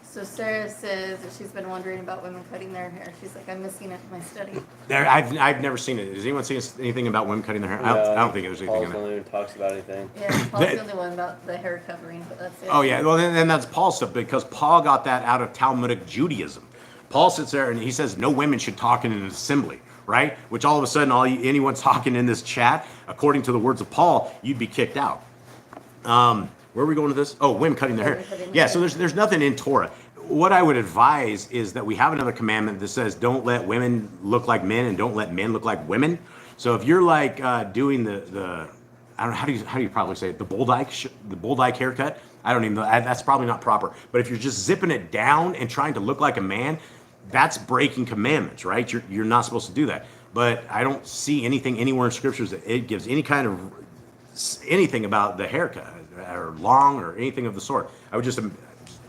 So Sarah says that she's been wondering about women cutting their hair. She's like, I'm missing it in my study. I've never seen it. Has anyone seen anything about women cutting their hair? I don't think there's anything in Paul's the it. only one who talks about anything. Yeah, Paul's the only one about the hair covering, but that's it. Oh yeah, well then that's Paul's stuff, because Paul got that out of Talmudic Judaism. Paul sits there and he says no women should talk in an assembly, right? Which all of a sudden, anyone talking in this chat, according to the words of Paul, you'd be kicked out. Where are we going to this? Oh, women cutting their hair. Yeah, so there's nothing in Torah. What I would advise is that we have another commandment that says don't let women look like men and don't let men look like women. So if you're like doing the I don't know, how do you probably say it, the bull dyke haircut, I don't even know, that's probably not proper. But if you're just zipping it down and trying to look like a man, that's breaking commandments, right? You're not supposed to do that. But I don't see anything anywhere in scriptures that it gives any kind of anything about the haircut or long or anything of the sort. I would just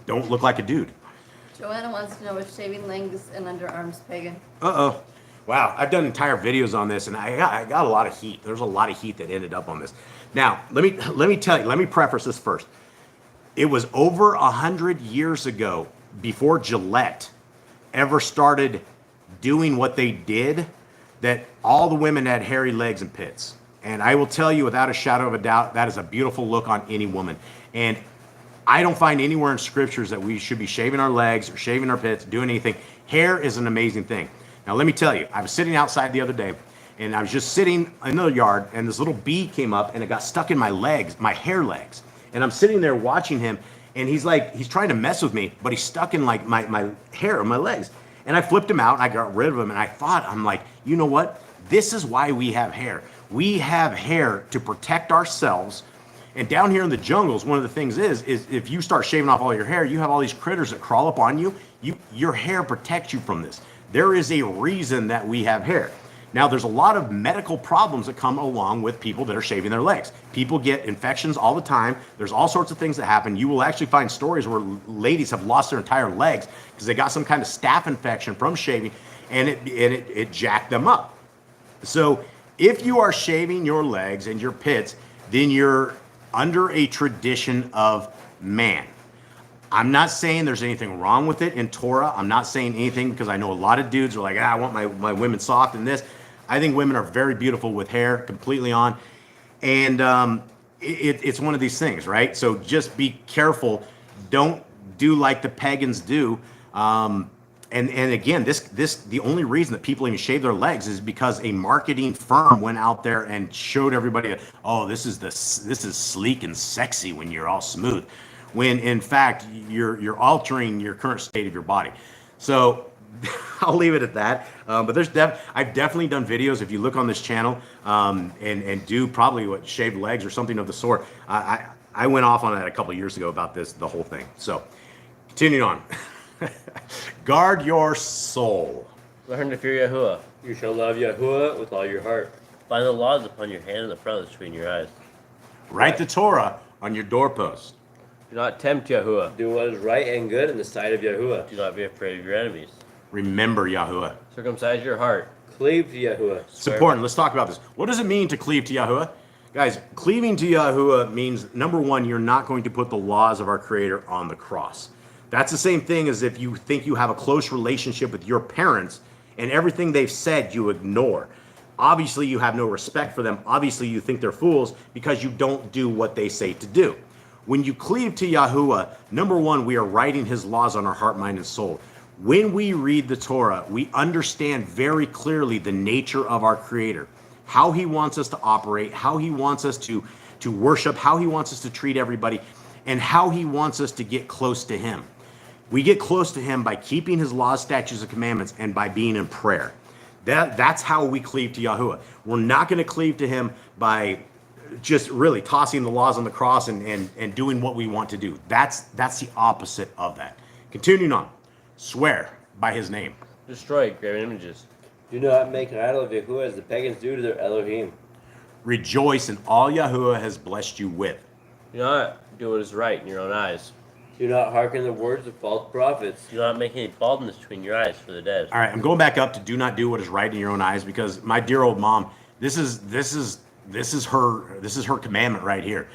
don't look like a dude. Joanna wants to know if shaving legs and underarms pagan. Uh-oh. Wow, I've done entire videos on this, and I got a lot of heat. There's a lot of heat that ended up on this. Now, let me tell you, let me preface this first. It was over 100 years ago, before Gillette ever started doing what they did, that all the women had hairy legs and pits. And I will tell you without a shadow of a doubt, that is a beautiful look on any woman. And I don't find anywhere in scriptures that we should be shaving our legs or shaving our pits, doing anything. Hair is an amazing thing. Now, let me tell you, I was sitting outside the other day, and I was just sitting in the yard, and this little bee came up, and it got stuck in my legs, my hair legs. And I'm sitting there watching him, and he's trying to mess with me, but he's stuck in like my hair on my legs. And I flipped him out, and I got rid of him, and I'm like, you know what? This is why we have hair. We have hair to protect ourselves. And down here in the jungles, one of the things is if you start shaving off all your hair, you have all these critters that crawl up on you. Your hair protects you from this. There is a reason that we have hair. Now, there's a lot of medical problems that come along with people that are shaving their legs. People get infections all the time. There's all sorts of things that happen. You will actually find stories where ladies have lost their entire legs because they got some kind of staph infection from shaving, and it jacked them up. So if you are shaving your legs and your pits, then you're under a tradition of man. I'm not saying there's anything wrong with it in Torah. I'm not saying anything because I know a lot of dudes are like, I want my women soft and this. I think women are very beautiful with hair completely on. And it's one of these things, right? So just be careful. Don't do like the pagans do. And again, the only reason that people even shave their legs is because a marketing firm went out there and showed everybody, oh, this is sleek and sexy when you're all smooth, when in fact you're altering your current state of your body. So I'll leave it at that. But I've definitely done videos. If you look on this channel and do probably shaved legs or something of the sort, I went off on that a couple of years ago about the whole thing. So continuing on. Guard your soul. Learn to fear Yahuwah. You shall love Yahuwah with all your heart. Find the laws upon your hand and the front between your eyes. Write the Torah on your doorpost. Do not tempt Yahuwah. Do what is right and good in the sight of Yahuwah. Do not be afraid of your enemies. Remember Yahuwah. Circumcise your heart. Cleave to Yahuwah. It's important. Let's talk about this. What does it mean to cleave to Yahuwah? Guys, cleaving to Yahuwah means, number one, you're not going to put the laws of our Creator on the cross. That's the same thing as if you think you have a close relationship with your parents and everything they've said you ignore. Obviously, you have no respect for them. Obviously, you think they're fools because you don't do what they say to do. When you cleave to Yahuwah, number one, we are writing his laws on our heart, mind, and soul. When we read the Torah, we understand very clearly the nature of our Creator, how he wants us to operate, how he wants us to worship, how he wants us to treat everybody, and how he wants us to get close to him. We get close to him by keeping his laws, statutes, and commandments, and by being in prayer. That's how we cleave to Yahuwah. We're not going to cleave to him by just really tossing the laws on the cross and doing what we want to do. That's the opposite of that. Continuing on. Swear by his name. Destroy graven images. Do not make an idol of Yahuwah as the pagans do to their Elohim. Rejoice in all Yahuwah has blessed you with. Do not do what is right in your own eyes. Do not hearken the words of false prophets. Do not make any baldness between your eyes for the dead. All right, I'm going back up to do not do what is right in your own eyes because my dear old mom, this is her commandment right here.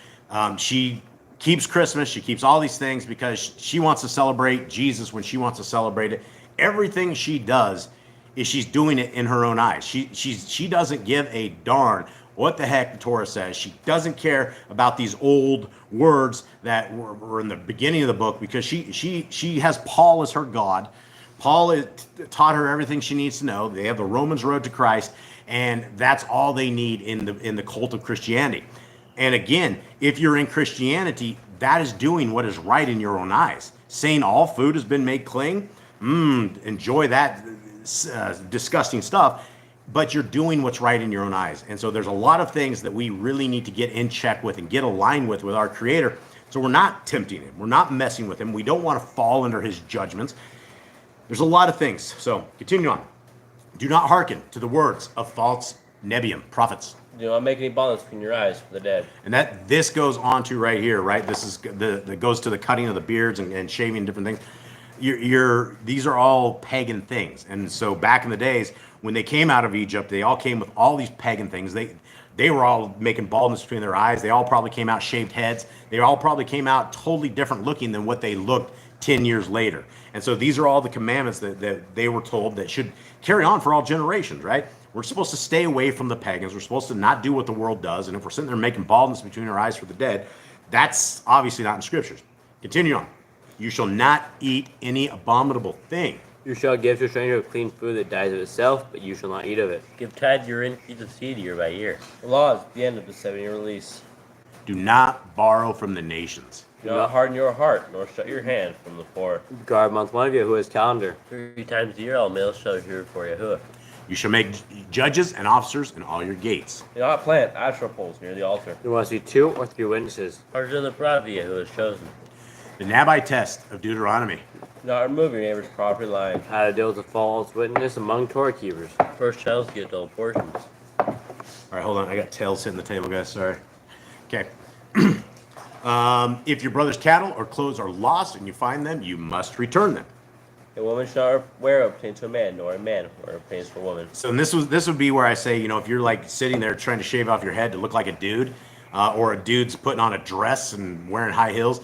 She keeps Christmas, she keeps all these things because she wants to celebrate Jesus when she wants to celebrate it. Everything she does is she's doing it in her own eyes. She doesn't give a darn what the heck the Torah says. She doesn't care about these old words that were in the beginning of the book because she has Paul as her God. Paul taught her everything she needs to know. They have the Romans road to Christ, and that's all they need in the cult of Christianity. And again, if you're in Christianity, that is doing what is right in your own eyes. Saying all food has been made clean, enjoy that disgusting stuff, but you're doing what's right in your own eyes. And so there's a lot of things that we really need to get in check with and get aligned with our Creator. So we're not tempting him. We're not messing with him. We don't want to fall under his judgments There's a lot of things. So continue on. Do not hearken to the words of false Nebiim, prophets. Do not make any bonds between your eyes for the dead. And this goes on to right here, right? This is that goes to the cutting of the beards and shaving different things. These are all pagan things. And so back in the days when they came out of Egypt, they all came with all these pagan things. They were all making baldness between their eyes. They all probably came out shaved heads. They all probably came out totally different looking than what they looked 10 years later. And so these are all the commandments that they were told that should carry on for all generations, right? We're supposed to stay away from the pagans. We're supposed to not do what the world does. And if we're sitting there making baldness between our eyes for the dead, that's obviously not in scriptures. Continue on. You shall not eat any abominable thing. You shall give to a stranger a clean food that dies of itself, but you shall not eat of it. Give tithe your increase of seed year by year. The law is the end of the 7-year release. Do not borrow from the nations. Do not harden your heart, nor shut your hand from the poor. Guard month one of Yahuwah's calendar. 3 times a year all males shall hear for Yahuwah. You shall make judges and officers in all your gates. Do not plant Asherah poles near the altar. You want to see 2 or 3 witnesses. Harder than the prophet Yahuwah has chosen. The Nabai test of Deuteronomy. Do not remove your neighbor's property line. How to deal with a false witness among Torah keepers. First child's get double portions. All right, hold on. I got tails hitting the table, guys. Sorry. Okay. If your brother's cattle or clothes are lost and you find them, you must return them. A woman shall not wear what pertains to a man, nor a man wear what pertains to a woman. So this would be where I say, if you're like sitting there trying to shave off your head to look like a dude, or a dude's putting on a dress and wearing high heels,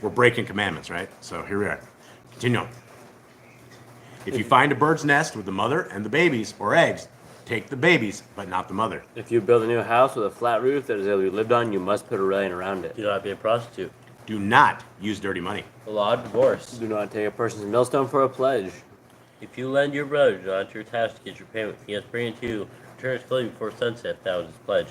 we're breaking commandments, right? So here we are. Continue on. If you find a bird's nest with the mother and the babies or eggs, take the babies, but not the mother. If you build a new house with a flat roof that is able to be lived on, you must put a railing around it. Do not be a prostitute. Do not use dirty money. The law of divorce. Do not take a person's millstone for a pledge. If you lend your brother, do not enter your task to get your payment. He has bring it to you. Return his clothing before sunset. That was his pledge.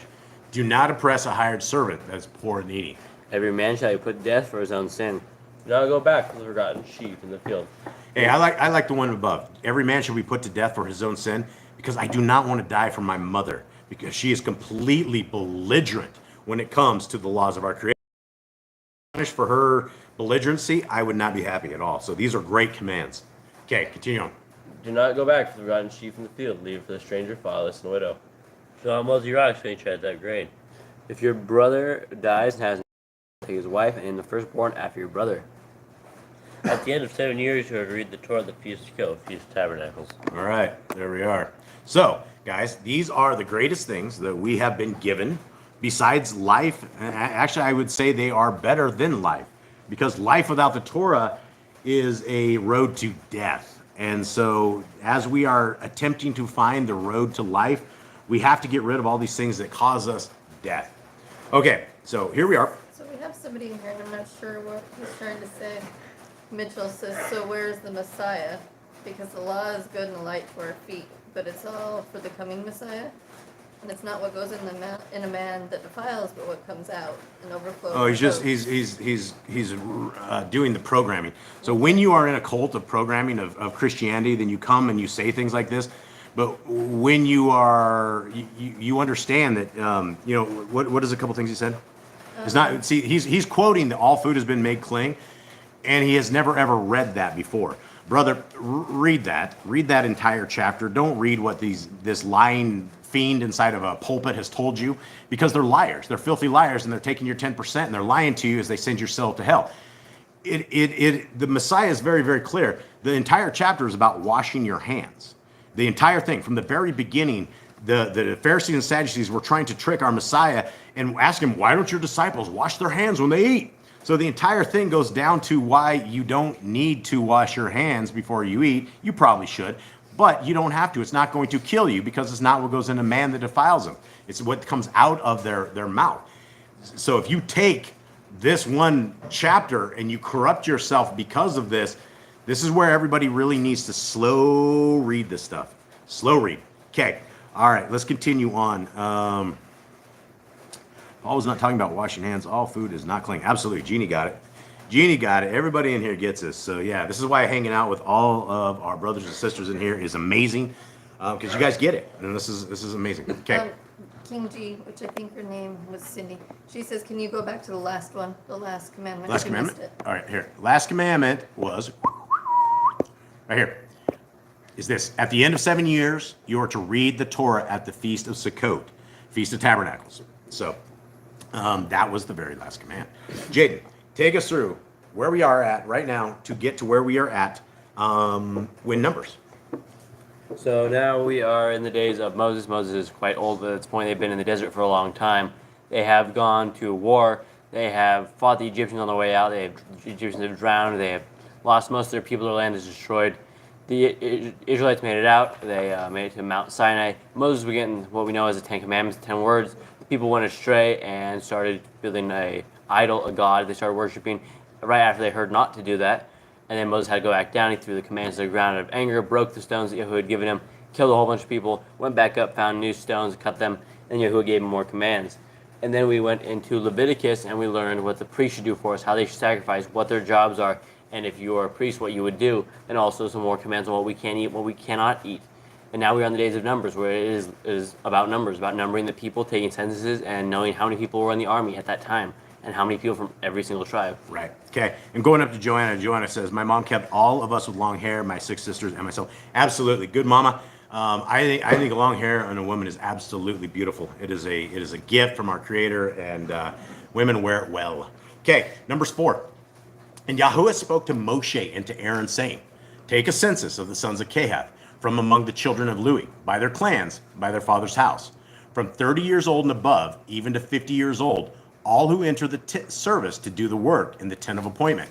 Do not oppress a hired servant that is poor and needy. Every man shall be put to death for his own sin. Do not go back to the forgotten sheep in the field. Hey, I like the one above. Every man shall be put to death for his own sin, because I do not want to die for my mother, because she is completely belligerent when it comes to the laws of our Creator. For her belligerency, I would not be happy at all. So these are great commands. Okay, continue on. Do not go back to the forgotten sheep in the field. Leave it for the stranger, fatherless, and widow. Do not muzzle your ox when you tread that grain. If your brother dies and has take his wife and the firstborn after your brother. At the end of 7 years, you are to read the Torah, the Feast of Kill, Feast of Tabernacles. All right, there we are. So, guys, these are the greatest things that we have been given besides life. Actually, I would say they are better than life, because life without the Torah is a road to death. And so as we are attempting to find the road to life, we have to get rid of all these things that cause us death. Okay, so here we are. So we have somebody in here, and I'm not sure what he's trying to say. Mitchell says, so where's the Messiah? Because the law is good and a light for our feet, but it's all for the coming Messiah. And it's not what goes in a man that defiles, but what comes out and overflows. Oh, he's doing the programming. So when you are in a cult of programming of Christianity, then you come and you say things like this. But when you are, you understand that, what is a couple things he said? It's not, see, he's quoting that all food has been made clean, and he has never ever read that before. Brother, read that entire chapter. Don't read what this lying fiend inside of a pulpit has told you, because they're liars. They're filthy liars, and they're taking your 10% and they're lying to you as they send your soul to hell. The Messiah is very, very clear. The entire chapter is about washing your hands. The entire thing, from the very beginning, the Pharisees and Sadducees were trying to trick our Messiah and ask him, why don't your disciples wash their hands when they eat? So the entire thing goes down to why you don't need to wash your hands before you eat. You probably should, but you don't have to. It's not going to kill you, because it's not what goes in a man that defiles them. It's what comes out of their mouth. So if you take this one chapter and you corrupt yourself because of this, this is where everybody really needs to slow read this stuff. Slow read. Okay. All right, let's continue on. Paul was not talking about washing hands. All food is not clean. Absolutely. Jeannie got it. Jeannie got it. Everybody in here gets this. So yeah, this is why hanging out with all of our brothers and sisters in here is amazing, because you guys get it, and this is amazing. Okay. King G, which I think her name was Cindy. She says, can you go back to the last one, the last commandment? Last commandment? All right, here. Last commandment was right here, is this. At the end of 7 years, you are to read the Torah at the Feast of Sukkot, Feast of Tabernacles. So that was the very last command. Jaden, take us through where we are at right now to get to where we are at with Numbers. So now we are in the days of Moses. Moses is quite old at this point. They've been in the desert for a long time. They have gone to war. They have fought the Egyptians on the way out. The Egyptians have drowned. They have lost most of their people. Their land is destroyed. The Israelites made it out. They made it to Mount Sinai. Moses was getting what we know as the Ten Commandments, the 10 words. The people went astray and started building a idol, a god. They started worshiping right after they heard not to do that. And then Moses had to go back down. He threw the commands to the ground out of anger, broke the stones that Yahuwah had given him, killed a whole bunch of people, went back up, found new stones, cut them, and Yahuwah gave him more commands. And then we went into Leviticus and we learned what the priests should do for us, how they should sacrifice, what their jobs are, and if you are a priest, what you would do, and also some more commands on what we can eat, what we cannot eat. And now we're on the days of Numbers, where it is about numbers, about numbering the people, taking censuses, and knowing how many people were in the army at that time, and how many people from every single tribe. Right. Okay. And going up to Joanna, Joanna says, my mom kept all of us with long hair, my 6 sisters and myself. Absolutely. Good mama. I think long hair on a woman is absolutely beautiful. It is a gift from our Creator, and women wear it well. Okay. Numbers 4. And Yahuwah spoke to Moshe and to Aaron, saying, take a census of the sons of Kehath from among the children of Lewi, by their clans, by their father's house, from 30 years old and above, even to 50 years old, all who enter the service to do the work in the tent of appointment.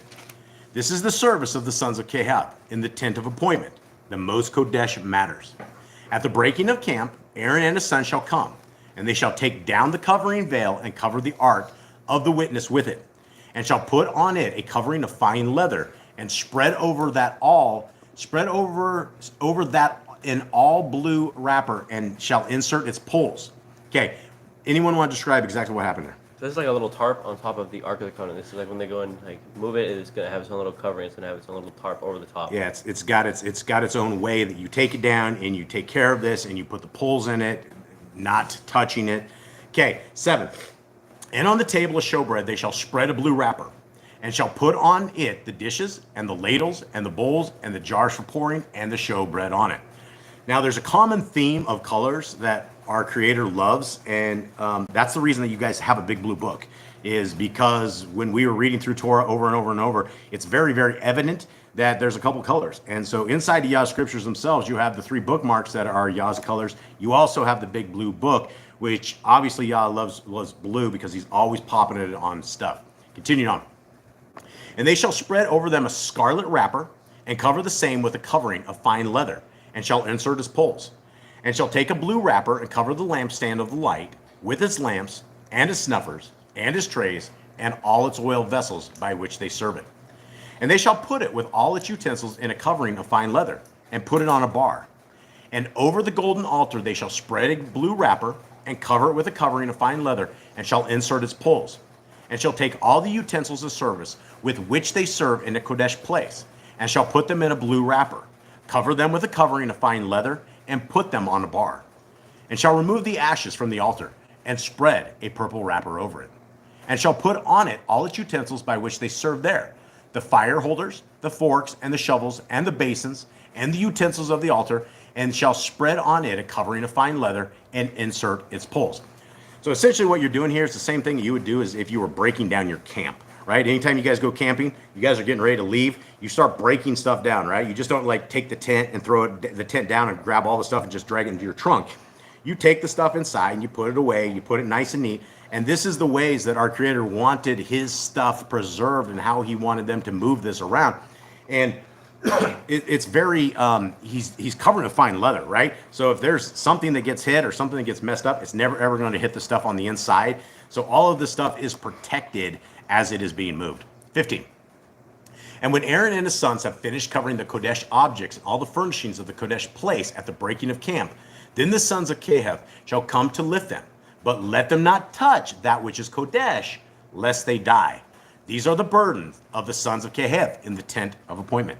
This is the service of the sons of Kehath in the tent of appointment, the most Kodesh matters. At the breaking of camp, Aaron and his son shall come, and they shall take down the covering veil and cover the ark of the witness with it, and shall put on it a covering of fine leather, and spread over that in all blue wrapper, and shall insert its poles. Okay, anyone want to describe exactly what happened there? So this is like a little tarp on top of the Ark of the Covenant. This is like when they go and like move it, it's gonna have its own little covering. It's gonna have its own little tarp over the top. Yeah, it's got its own way that you take it down and you take care of this and you put the poles in it, not touching it. Okay, 7. And on the table of showbread they shall spread a blue wrapper, and shall put on it the dishes and the ladles and the bowls and the jars for pouring and the showbread on it. Now there's a common theme of colors that our Creator loves, and that's the reason that you guys have a big blue book, is because when we were reading through Torah over and over and over, it's very, very evident that there's a couple colors. And so inside the Yah Scriptures themselves, you have the 3 bookmarks that are Yah's colors. You also have the big blue book, which obviously Yah loves blue because he's always popping it on stuff. Continuing on. And they shall spread over them a scarlet wrapper, and cover the same with a covering of fine leather, and shall insert as poles. And shall take a blue wrapper and cover the lampstand of the light with its lamps and its snuffers and its trays and all its oil vessels by which they serve it. And they shall put it with all its utensils in a covering of fine leather, and put it on a bar. And over the golden altar they shall spread a blue wrapper and cover it with a covering of fine leather, and shall insert its poles. And shall take all the utensils of service with which they serve in a Kodesh place, and shall put them in a blue wrapper, cover them with a covering of fine leather, and put them on a bar. And shall remove the ashes from the altar, and spread a purple wrapper over it. And shall put on it all its utensils by which they serve there, the fire holders, the forks, and the shovels, and the basins, and the utensils of the altar, and shall spread on it a covering of fine leather, and insert its poles. So essentially what you're doing here is the same thing you would do as if you were breaking down your camp, right? Anytime you guys go camping, you guys are getting ready to leave, you start breaking stuff down, right? You just don't like take the tent and throw the tent down and grab all the stuff and just drag it into your trunk. You take the stuff inside and you put it away, you put it nice and neat. And this is the ways that our Creator wanted his stuff preserved and how he wanted them to move this around. And it's very, he's covered in fine leather, right? So if there's something that gets hit or something that gets messed up, it's never ever going to hit the stuff on the inside. So all of this stuff is protected as it is being moved. 15. And when Aaron and his sons have finished covering the Kodesh objects and all the furnishings of the Kodesh place at the breaking of camp, then the sons of Kehath shall come to lift them, but let them not touch that which is Kodesh, lest they die. These are the burdens of the sons of Kehath in the tent of appointment.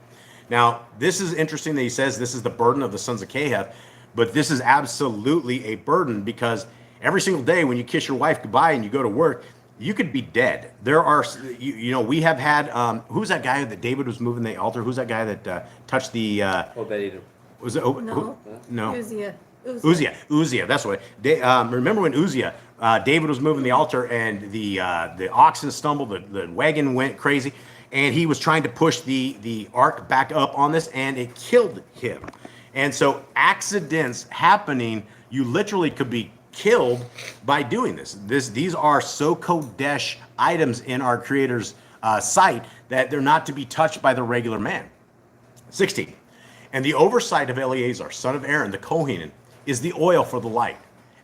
Now, this is interesting that he says this is the burden of the sons of Kehath, but this is absolutely a burden, because every single day when you kiss your wife goodbye and you go to work, you could be dead. There are, we have had, who's that guy that David was moving the altar? Who's that guy that touched the, Obed-Edom. was it, no. Uzziah. Uzziah, that's what. Remember when Uzziah, David was moving the altar and the oxen stumbled, the wagon went crazy, and he was trying to push the ark back up on this, and it killed him. And so accidents happening, you literally could be killed by doing this. These are so kodesh items in our Creator's sight that they're not to be touched by the regular man. 16. And the oversight of Eleazar, son of Aaron, the Kohanan, is the oil for the light,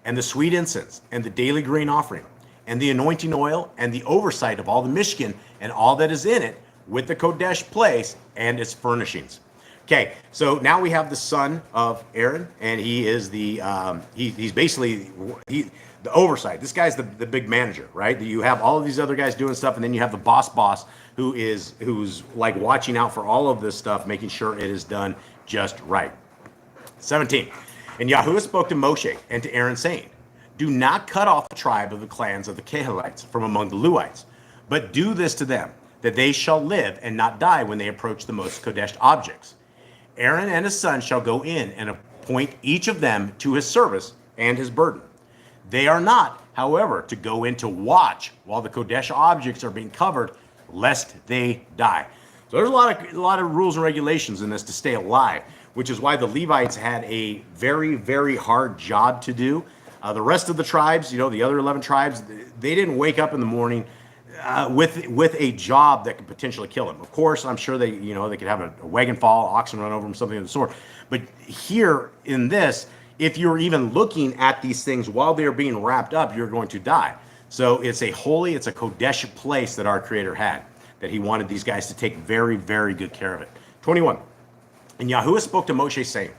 and the sweet incense, and the daily grain offering, and the anointing oil, and the oversight of all the Mishkan, and all that is in it, with the Kodesh place and its furnishings. Okay, so now we have the son of Aaron, and he is the he's basically the oversight. This guy's the big manager, right? You have all of these other guys doing stuff, and then you have the boss who's like watching out for all of this stuff, making sure it is done just right. 17. And Yahuwah spoke to Moshe and to Aaron, saying, do not cut off the tribe of the clans of the Kehalites from among the Luites, but do this to them, that they shall live and not die when they approach the most Kodesh objects. Aaron and his son shall go in and appoint each of them to his service and his burden. They are not, however, to go in to watch while the Kodesh objects are being covered, lest they die. So there's a lot of rules and regulations in this to stay alive, which is why the Levites had a very, very hard job to do. The rest of the tribes, the other 11 tribes, they didn't wake up in the morning with a job that could potentially kill them. Of course, I'm sure they could have a wagon fall, oxen run over them, something of the sort. But here in this, if you're even looking at these things while they're being wrapped up, you're going to die. So it's a Kodesh place that our Creator had, that he wanted these guys to take very, very good care of it. 21. And Yahuwah spoke to Moshe, saying,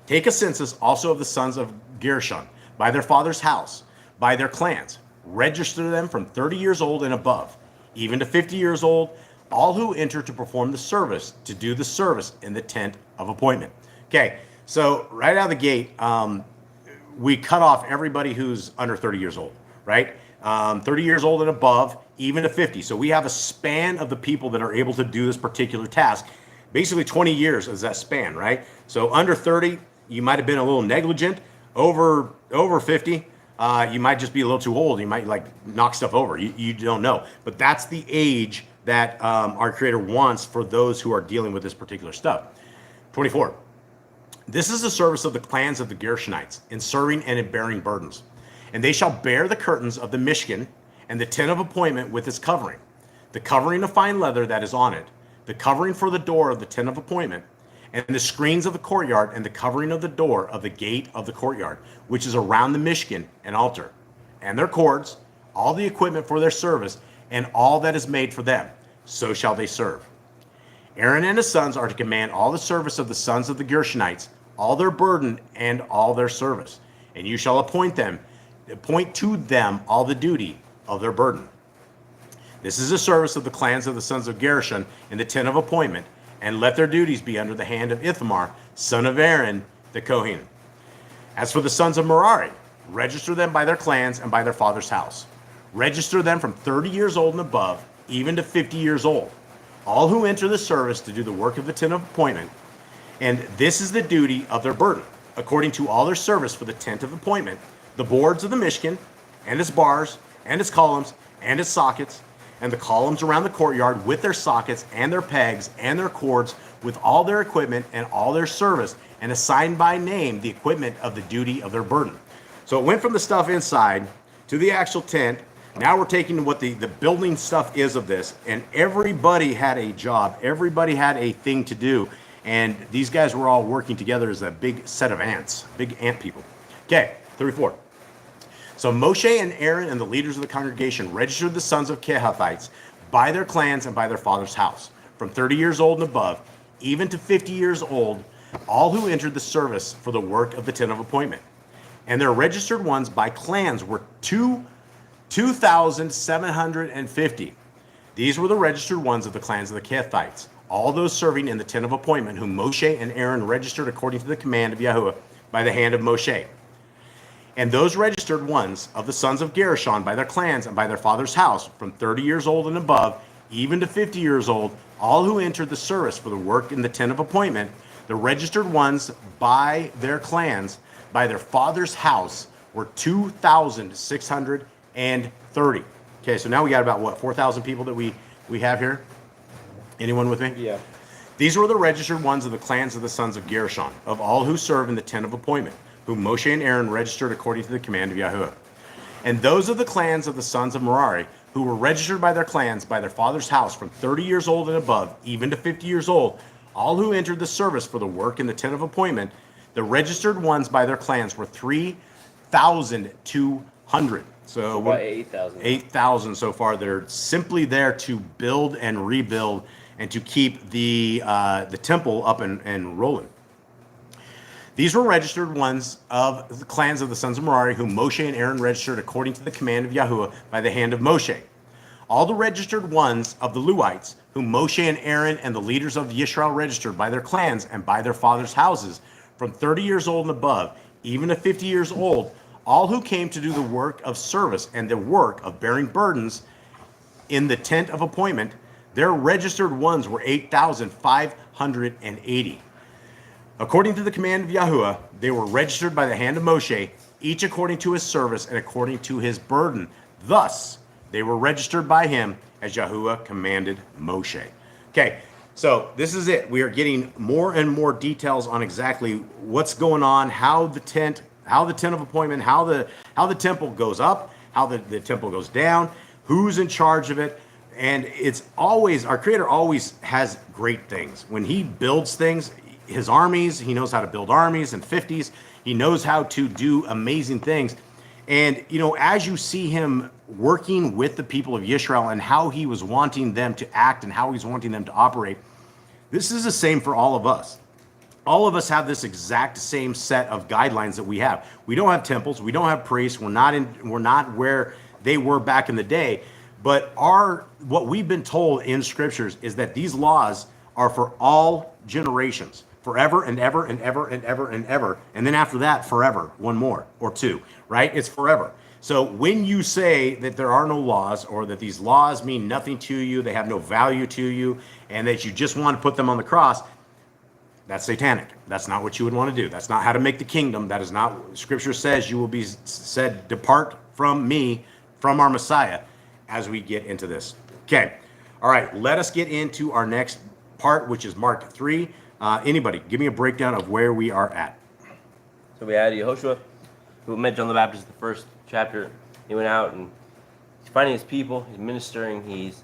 take a census also of the sons of Gershon, by their father's house, by their clans. Register them from 30 years old and above, even to 50 years old, all who enter to perform the service, to do the service in the tent of appointment. Okay, so right out of the gate, we cut off everybody who's under 30 years old, right? 30 years old and above, even to 50. So we have a span of the people that are able to do this particular task. Basically 20 years is that span, right? So under 30, you might have been a little negligent. Over 50, you might just be a little too old. You might knock stuff over. You don't know. But that's the age that our Creator wants for those who are dealing with this particular stuff. 24. This is the service of the clans of the Gershonites in serving and in bearing burdens. And they shall bear the curtains of the Mishkan and the tent of appointment with its covering, the covering of fine leather that is on it, the covering for the door of the tent of appointment, and the screens of the courtyard, and the covering of the door of the gate of the courtyard, which is around the Mishkan and altar, and their cords, all the equipment for their service, and all that is made for them. So shall they serve. Aaron and his sons are to command all the service of the sons of the Gershonites, all their burden and all their service. And you shall appoint to them all the duty of their burden. This is the service of the clans of the sons of Gershon in the tent of appointment, and let their duties be under the hand of Ithamar, son of Aaron, the Kohen. As for the sons of Merari, register them by their clans and by their father's house. Register them from 30 years old and above, even to 50 years old, all who enter the service to do the work of the tent of appointment. And this is the duty of their burden, according to all their service for the tent of appointment, the boards of the Mishkan, and its bars, and its columns, and its sockets, and the columns around the courtyard with their sockets and their pegs and their cords, with all their equipment and all their service, and assign by name the equipment of the duty of their burden. So it went from the stuff inside to the actual tent. Now we're taking what the building stuff is of this, and everybody had a job. Everybody had a thing to do, and these guys were all working together as a big set of ants, big ant people. Okay, 34. So Moshe and Aaron and the leaders of the congregation registered the sons of Kehathites by their clans and by their father's house, from 30 years old and above, even to 50 years old, all who entered the service for the work of the tent of appointment. And their registered ones by clans were 2,750. These were the registered ones of the clans of the Kehathites, all those serving in the tent of appointment, whom Moshe and Aaron registered according to the command of Yahuwah by the hand of Moshe. And those registered ones of the sons of Gershon by their clans and by their father's house, from 30 years old and above, even to 50 years old, all who entered the service for the work in the tent of appointment, the registered ones by their clans, by their father's house, were 2,630. Okay, so now we got about, what, 4,000 people that we have here? Anyone with me? Yeah. These were the registered ones of the clans of the sons of Gershon, of all who serve in the tent of appointment, whom Moshe and Aaron registered according to the command of Yahuwah. And those of the clans of the sons of Merari, who were registered by their clans, by their father's house, from 30 years old and above, even to 50 years old, all who entered the service for the work in the tent of appointment, the registered ones by their clans were 3,200. So About 8,000. 8,000 so far that are simply there to build and rebuild and to keep the temple up and rolling. These were registered ones of the clans of the sons of Merari, whom Moshe and Aaron registered according to the command of Yahuwah by the hand of Moshe. All the registered ones of the Lewites, whom Moshe and Aaron and the leaders of Yisrael registered by their clans and by their fathers' houses, from 30 years old and above, even to 50 years old, all who came to do the work of service and the work of bearing burdens in the tent of appointment, their registered ones were 8,580. According to the command of Yahuwah, they were registered by the hand of Moshe, each according to his service and according to his burden. Thus, they were registered by him as Yahuwah commanded Moshe. Okay, so this is it. We are getting more and more details on exactly what's going on, how the tent of appointment, how the temple goes up, how the temple goes down, who's in charge of it. And it's always, our Creator always has great things. When he builds things, his armies, he knows how to build armies and 50s. He knows how to do amazing things. And, you know, as you see him working with the people of Israel and how he was wanting them to act and how he's wanting them to operate, this is the same for all of us. All of us have this exact same set of guidelines that we have. We don't have temples. We don't have priests. We're not where they were back in the day. But what we've been told in scriptures is that these laws are for all generations, forever and ever and ever and ever and ever. And then after that, forever, one more or two, right? It's forever. So when you say that there are no laws, or that these laws mean nothing to you, they have no value to you, and that you just want to put them on the cross, that's satanic. That's not what you would want to do. That's not how to make the kingdom. That is not, Scripture says you will be said, depart from me, from our Messiah, as we get into this. Okay. All right. Let us get into our next part, which is Mark 3. Anybody, give me a breakdown of where we are at. So we had Yehoshua, who met John the Baptist in the first chapter. He went out and he's finding his people. He's ministering. He's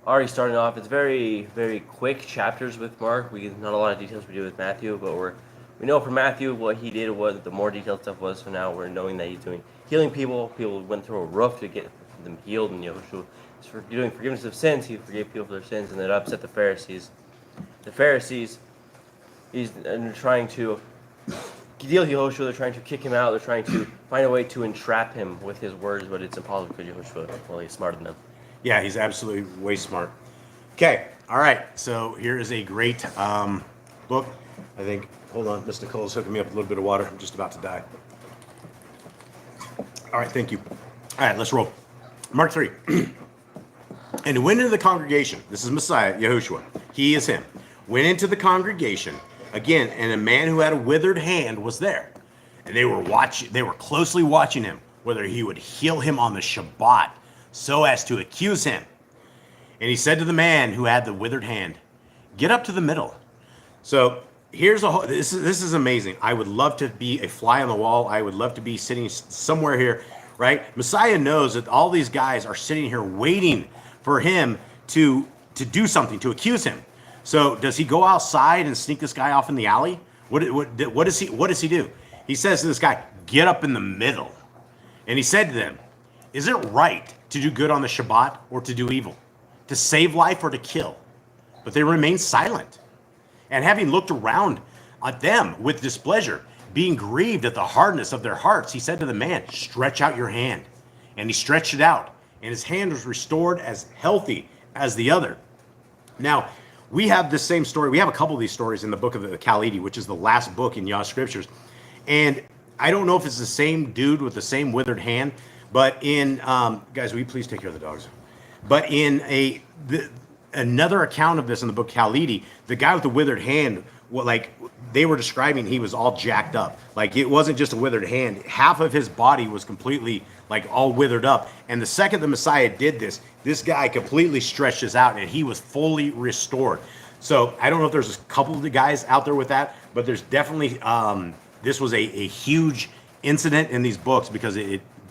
already starting off. It's very, very quick chapters with Mark. We get not a lot of details we do with Matthew, but we know from Matthew what he did was the more detailed stuff was. So now we're knowing that he's doing healing people. People went through a roof to get them healed, and Yehoshua is for doing forgiveness of sins. He forgave people for their sins, and it upset the Pharisees. The Pharisees, he's trying to deal with Yehoshua. They're trying to kick him out. They're trying to find a way to entrap him with his words, but it's impossible because Yehoshua, well, he's smarter than them. Yeah, he's absolutely way smart. Okay, all right. So here is a great book. I think, hold on, Miss Nicole's hooking me up with a little bit of water. I'm just about to die. All right, thank you. All right, let's roll. Mark 3. And he went into the congregation. This is Messiah, Yahushua. He is him. Went into the congregation again, and a man who had a withered hand was there. And they were closely watching him, whether he would heal him on the Shabbat, so as to accuse him. And he said to the man who had the withered hand, get up to the middle. So here's this is amazing. I would love to be a fly on the wall. I would love to be sitting somewhere here, right? Messiah knows that all these guys are sitting here waiting for him to do something, to accuse him. So does he go outside and sneak this guy off in the alley? What does he do? He says to this guy, get up in the middle. And he said to them, is it right to do good on the Shabbat or to do evil, to save life or to kill? But they remained silent. And having looked around at them with displeasure, being grieved at the hardness of their hearts, he said to the man, stretch out your hand. And he stretched it out, and his hand was restored as healthy as the other. Now, we have this same story. We have a couple of these stories in the book of the Khalidi, which is the last book in Yah Scriptures. And I don't know if it's the same dude with the same withered hand, but in guys, will you please take care of the dogs? But in another account of this in the book Khalidi, the guy with the withered hand, like they were describing, he was all jacked up. Like it wasn't just a withered hand; half of his body was completely like all withered up. And the second the Messiah did this, this guy completely stretched his out, and he was fully restored. So I don't know if there's a couple of the guys out there with that, but there's definitely this was a huge incident in these books because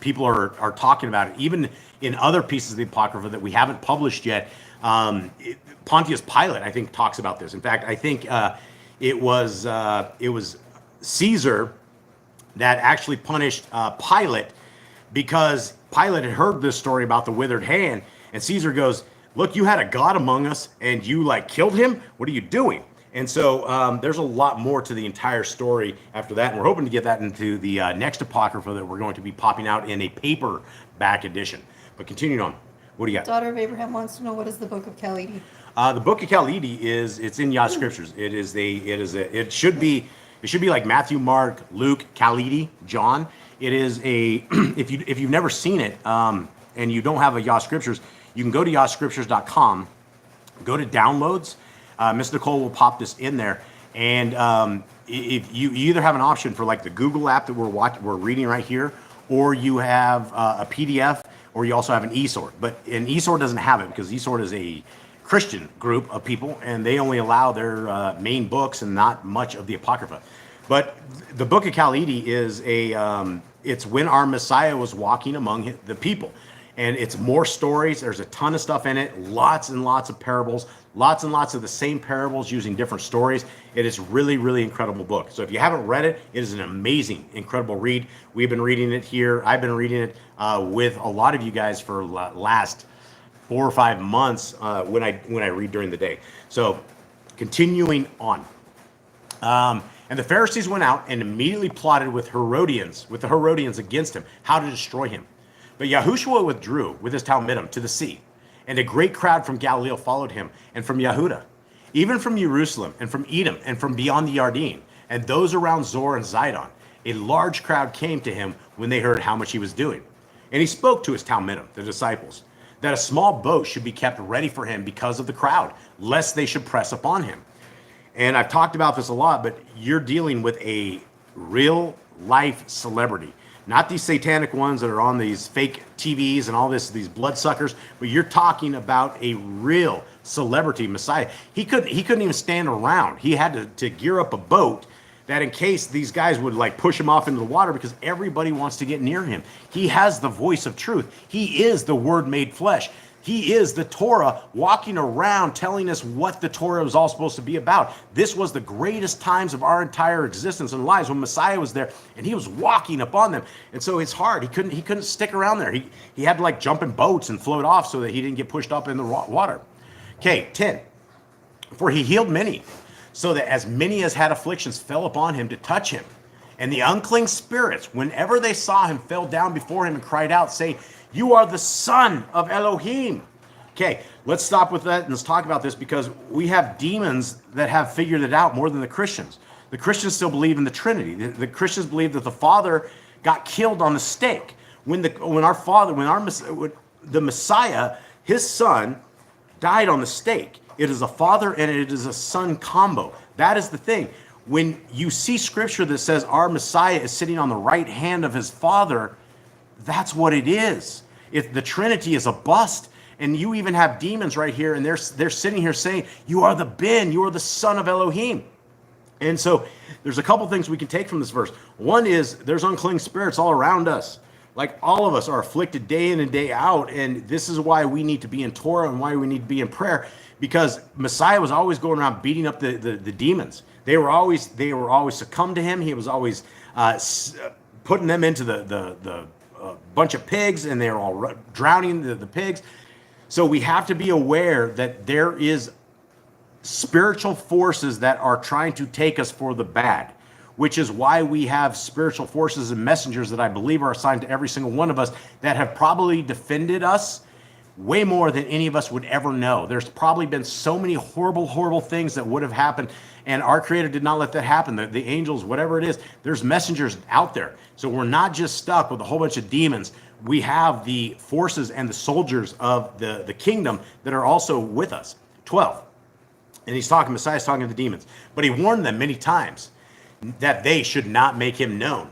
people are talking about it. Even in other pieces of the Apocrypha that we haven't published yet, Pontius Pilate, I think, talks about this. In fact, I think it was Caesar that actually punished Pilate because Pilate had heard this story about the withered hand, and Caesar goes, "Look, you had a god among us, and you like killed him. What are you doing?" And so there's a lot more to the entire story after that, and we're hoping to get that into the next Apocrypha that we're going to be popping out in a paperback edition. But continuing on, what do you got? Daughter of Abraham wants to know, what is the book of Khalidi? The book of Khalidi it's in Yah Scriptures. It should be like Matthew, Mark, Luke, Khalidi, John. It is a if you've never seen it and you don't have a Yah Scriptures, you can go to yahscriptures.com, go to downloads. Miss Nicole will pop this in there, and if you either have an option for like the Google app that we're reading right here, or you have a PDF, or you also have an eSword. But an eSword doesn't have it because eSword is a Christian group of people, and they only allow their main books and not much of the Apocrypha. But the book of Khalidi is it's when our Messiah was walking among the people. And it's more stories. There's a ton of stuff in it. Lots and lots of parables. Lots and lots of the same parables using different stories. It is really, really incredible book. So if you haven't read it, it is an amazing, incredible read. We've been reading it here. I've been reading it with a lot of you guys for last 4 or 5 months when I read during the day. So continuing on. And the Pharisees went out and immediately plotted with the Herodians against him, how to destroy him. But Yahushua withdrew with his Talmudim to the sea, and a great crowd from Galilee followed him, and from Yehuda, even from Jerusalem, and from Edom, and from beyond the Yarden, and those around Zor and Zidon. A large crowd came to him when they heard how much he was doing. And he spoke to his Talmudim, the disciples, that a small boat should be kept ready for him because of the crowd, lest they should press upon him. And I've talked about this a lot, but you're dealing with a real life celebrity. Not these satanic ones that are on these fake TVs and all this, these bloodsuckers, but you're talking about a real celebrity Messiah. He couldn't even stand around. He had to gear up a boat that in case these guys would like push him off into the water, because everybody wants to get near him. He has the voice of truth. He is the Word made flesh. He is the Torah walking around telling us what the Torah was all supposed to be about. This was the greatest times of our entire existence and lives when Messiah was there and he was walking upon them. And so it's hard. He couldn't stick around there. He had to like jump in boats and float off so that he didn't get pushed up in the water. Okay, 10. For he healed many, so that as many as had afflictions fell upon him to touch him. And the unclean spirits, whenever they saw him, fell down before him and cried out, saying, "You are the Son of Elohim." Okay, let's stop with that and let's talk about this, because we have demons that have figured it out more than the Christians. The Christians still believe in the Trinity. The Christians believe that the Father got killed on the stake. When the Messiah, his Son, died on the stake. It is a Father and it is a Son combo. That is the thing. When you see Scripture that says our Messiah is sitting on the right hand of his Father, that's what it is. If the Trinity is a bust, and you even have demons right here, and they're sitting here saying, "You are the Ben, you are the Son of Elohim." And so there's a couple things we can take from this verse. One is there's unclean spirits all around us. Like all of us are afflicted day in and day out, and this is why we need to be in Torah and why we need to be in prayer, because Messiah was always going around beating up the demons. They were always succumb to him. He was always putting them into the bunch of pigs, and they're all drowning the pigs. So we have to be aware that there is spiritual forces that are trying to take us for the bad, which is why we have spiritual forces and messengers that I believe are assigned to every single one of us that have probably defended us way more than any of us would ever know. There's probably been so many horrible, horrible things that would have happened, And our Creator did not let that happen. The angels, whatever it is, there's messengers out there. So we're not just stuck with a whole bunch of demons. We have the forces and the soldiers of the kingdom that are also with us. 12. And Messiah's talking to the demons. But he warned them many times that they should not make him known.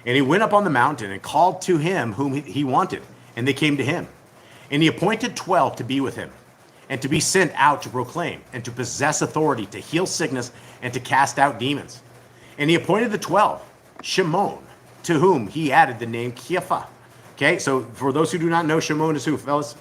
And he went up on the mountain and called to him whom he wanted. And they came to him. And he appointed 12 to be with him, and to be sent out to proclaim, and to possess authority, to heal sickness, and to cast out demons. And he appointed the 12, Shimon, to whom he added the name Kepha. Okay, so for those who do not know, Shimon is who, fellas?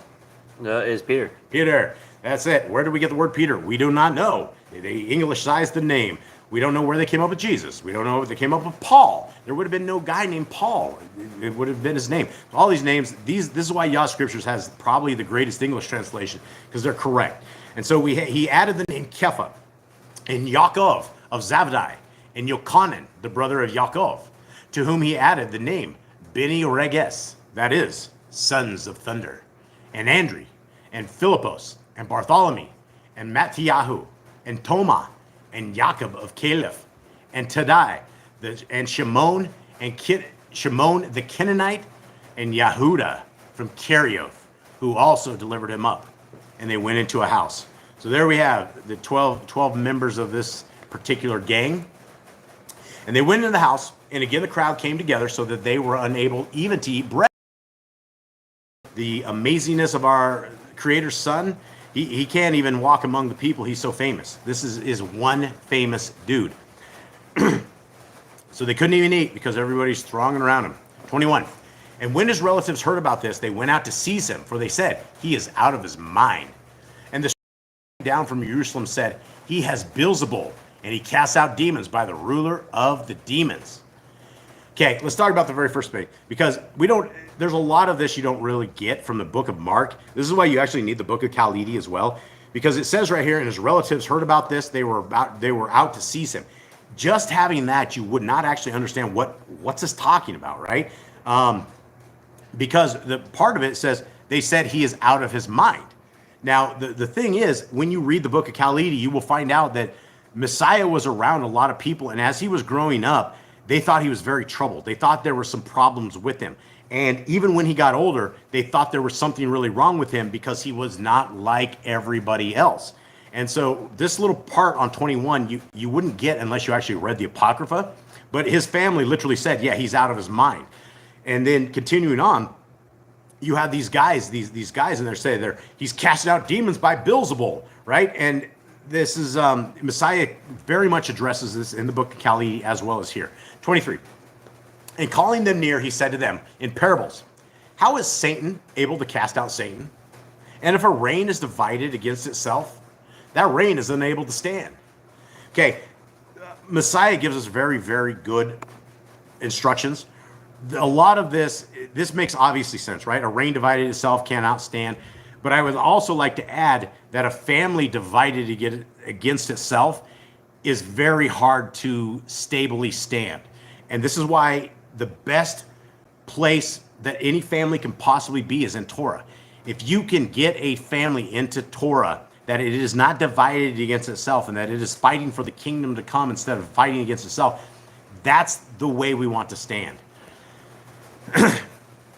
Is Peter. Peter. That's it. Where did we get the word Peter? We do not know. They Englishised the name. We don't know where they came up with Jesus. We don't know if they came up with Paul. There would have been no guy named Paul. It would have been his name. All these names, this is why Yah Scriptures has probably the greatest English translation, because they're correct. And so he added the name Kepha, and Yaakov of Zabdi, and Yochanan, the brother of Yaakov, to whom he added the name Beni Reges, that is, sons of thunder, and Andri, and Philippos, and Bartholomew, and Matthiyahu, and Toma, and Jacob of Caliph, and Tadai, and Shimon, Shimon the Canaanite, and Yahuda from Kerioth, who also delivered him up. And they went into a house. So there we have the 12 members of this particular gang. And they went into the house, and again the crowd came together so that they were unable even to eat bread. The amazingness of our Creator's Son, he can't even walk among the people. He's so famous. This is one famous dude. So they couldn't even eat because everybody's thronging around him. 21. And when his relatives heard about this, they went out to seize him, for they said, he is out of his mind. And the down from Jerusalem said, he has Beelzebul, and he casts out demons by the ruler of the demons. Okay, let's talk about the very first thing, because there's a lot of this you don't really get from the book of Mark. This is why you actually need the book of Khalidi as well, because it says right here, and his relatives heard about this, they were out to seize him. Just having that, you would not actually understand what's this talking about, right? Because the part of it says, they said he is out of his mind. Now, the thing is, when you read the book of Khalidi, you will find out that Messiah was around a lot of people, and as he was growing up, they thought he was very troubled. They thought there were some problems with him. And even when he got older, they thought there was something really wrong with him because he was not like everybody else. And so this little part on 21, you wouldn't get unless you actually read the Apocrypha. But his family literally said, yeah, he's out of his mind. And then continuing on, you have these guys, these guys, and they're saying he's casting out demons by Beelzebul, right? And this is Messiah very much addresses this in the book of Khalidi as well as here. 23. And calling them near, he said to them in parables, how is Satan able to cast out Satan? And if a rain is divided against itself, that rain is unable to stand. Okay, Messiah gives us very, very good instructions. A lot of this makes obviously sense, right? A rain divided itself cannot stand. But I would also like to add that a family divided against itself is very hard to stably stand. And this is why the best place that any family can possibly be is in Torah. If you can get a family into Torah, that it is not divided against itself and that it is fighting for the kingdom to come instead of fighting against itself, that's the way we want to stand.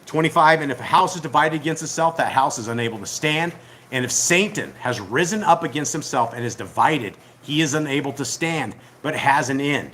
25, and if a house is divided against itself, that house is unable to stand. And if Satan has risen up against himself and is divided, he is unable to stand, but has an end.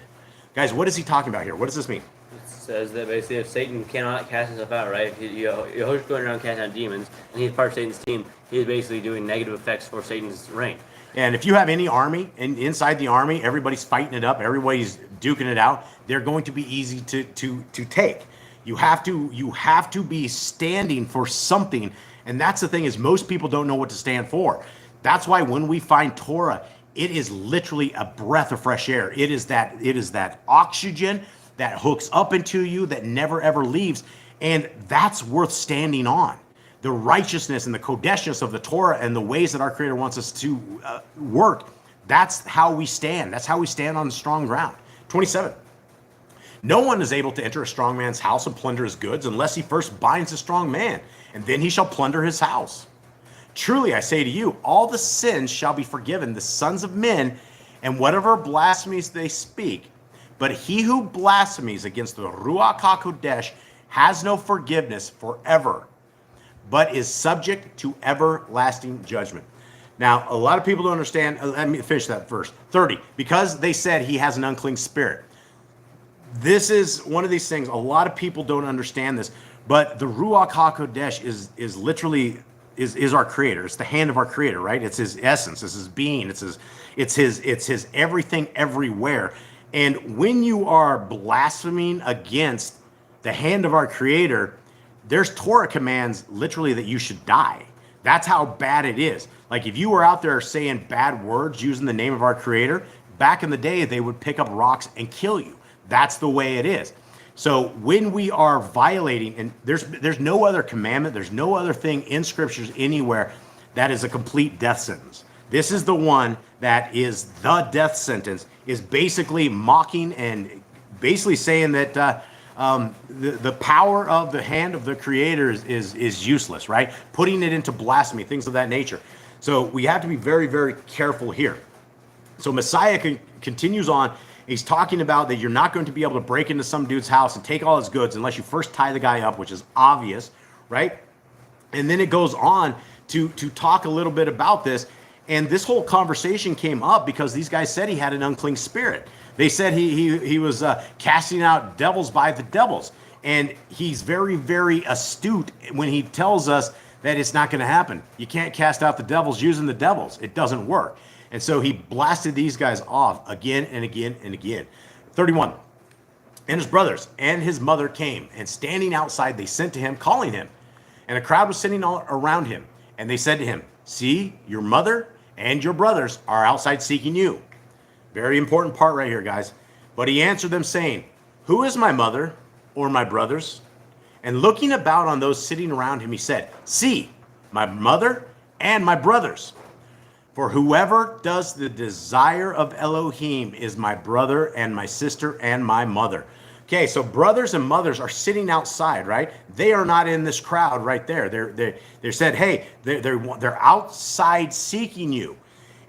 Guys, what is he talking about here? What does this mean? It says that basically if Satan cannot cast himself out, right? If Yahushua's going around casting out demons, and he's part of Satan's team, he's basically doing negative effects for Satan's reign. And if you have any army, and inside the army, everybody's fighting it up, everybody's duking it out, they're going to be easy to take. You have to be standing for something, and that's the thing is most people don't know what to stand for. That's why when we find Torah, it is literally a breath of fresh air. It is that oxygen that hooks up into you that never ever leaves, and that's worth standing on. The righteousness and the kodeshness of the Torah and the ways that our Creator wants us to work. That's how we stand. That's how we stand on strong ground. 27. No one is able to enter a strong man's house and plunder his goods unless he first binds a strong man, and then he shall plunder his house. Truly, I say to you, all the sins shall be forgiven the sons of men and whatever blasphemies they speak. But he who blasphemies against the Ruach HaKodesh has no forgiveness forever, but is subject to everlasting judgment. Now, a lot of people don't understand. Let me finish that verse. 30. Because they said he has an unclean spirit. This is one of these things. A lot of people don't understand this, but the Ruach HaKodesh is literally is our creator. It's the hand of our creator, right? It's his essence. It's his being. It's his everything everywhere. And when you are blaspheming against the hand of our creator, there's Torah commands literally that you should die. That's how bad it is. Like if you were out there saying bad words using the name of our creator, back in the day, they would pick up rocks and kill you. That's the way it is. So when we are violating, and there's no other commandment, there's no other thing in scriptures anywhere that is a complete death sentence. This is the one that is the death sentence, is basically mocking and basically saying that the power of the hand of the creator is useless, right? Putting it into blasphemy, things of that nature. So we have to be very, very careful here. So Messiah continues on. He's talking about that you're not going to be able to break into some dude's house and take all his goods unless you first tie the guy up, which is obvious, right? And then it goes on to talk a little bit about this. And this whole conversation came up because these guys said he had an unclean spirit. They said he was casting out devils by the devils. And he's very, very astute when he tells us that it's not going to happen. You can't cast out the devils using the devils. It doesn't work. And so he blasted these guys off again and again and again. 31. And his brothers and his mother came, and standing outside, they sent to him, calling him. And a crowd was sitting all around him. And they said to him, see, your mother and your brothers are outside seeking you. Very important part right here, guys. But he answered them, saying, who is my mother or my brothers? And looking about on those sitting around him, he said, see, my mother and my brothers. For whoever does the desire of Elohim is my brother and my sister and my mother. Okay, so brothers and mothers are sitting outside, right? They are not in this crowd right there. They're said, hey, they're outside seeking you.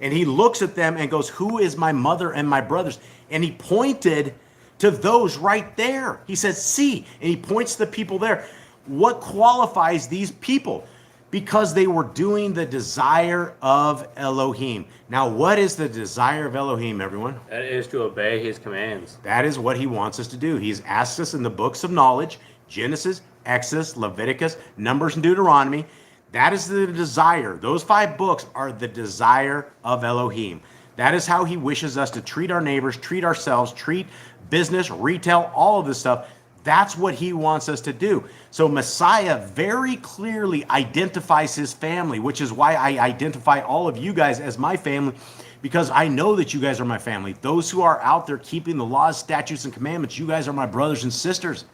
And he looks at them and goes, who is my mother and my brothers? And he pointed to those right there. He says, see, and he points to the people there. What qualifies these people? Because they were doing the desire of Elohim. Now, what is the desire of Elohim, everyone? That is to obey his commands. That is what he wants us to do. He's asked us in the books of knowledge, Genesis, Exodus, Leviticus, Numbers, and Deuteronomy. That is the desire. Those 5 books are the desire of Elohim. That is how he wishes us to treat our neighbors, treat ourselves, treat business, retail, all of this stuff. That's what he wants us to do. So Messiah very clearly identifies his family, which is why I identify all of you guys as my family, because I know that you guys are my family. Those who are out there keeping the laws, statutes, and commandments, you guys are my brothers and sisters.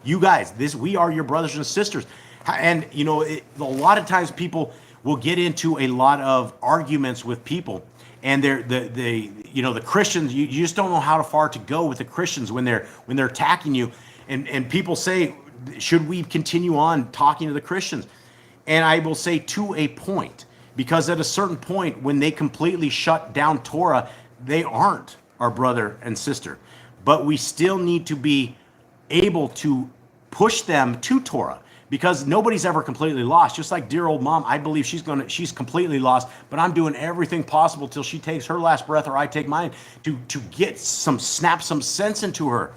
You guys, we are your brothers and sisters. And, you know, a lot of times people will get into a lot of arguments with people. And the Christians, you just don't know how far to go with the Christians when they're attacking you. And people say, should we continue on talking to the Christians? And I will say to a point, because at a certain point, when they completely shut down Torah, they aren't our brother and sister. But we still need to be able to push them to Torah, because nobody's ever completely lost. Just like dear old mom, I believe she's completely lost, but I'm doing everything possible till she takes her last breath or I take mine to snap some sense into her.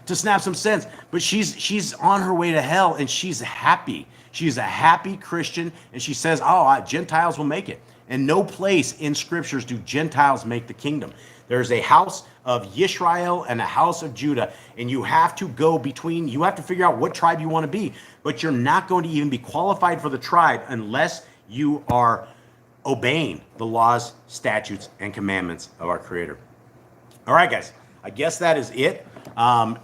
To snap some sense, but she's on her way to hell, and she's happy. She's a happy Christian, and she says, Gentiles will make it. And no place in scriptures do Gentiles make the kingdom. There's a house of Yisrael and a house of Judah, and you have to you have to figure out what tribe you want to be, but you're not going to even be qualified for the tribe unless you are obeying the laws, statutes, and commandments of our Creator. All right, guys, I guess that is it.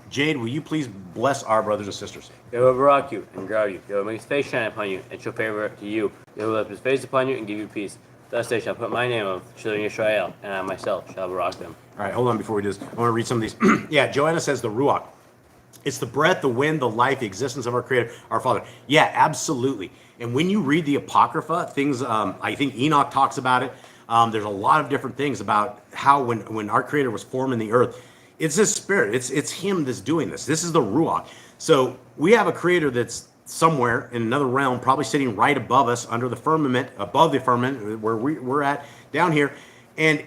Jade, will you please bless our brothers and sisters? He will rock you and grow you. He will make his face shine upon you and show favor to you. He will lift his face upon you and give you peace. Thus they shall put my name on the children of Israel, and I myself shall rock them. All right, hold on before we do this. I want to read some of these. Yeah, Joanna says the Ruach. It's the breath, the wind, the life, the existence of our Creator, our Father. Yeah, absolutely. And when you read the Apocrypha, things, I think Enoch talks about it. There's a lot of different things about how when our Creator was forming the earth, it's His Spirit. It's Him that's doing this. This is the Ruach. So we have a Creator that's somewhere in another realm, probably sitting right above us, under the firmament, above the firmament where we're at down here, and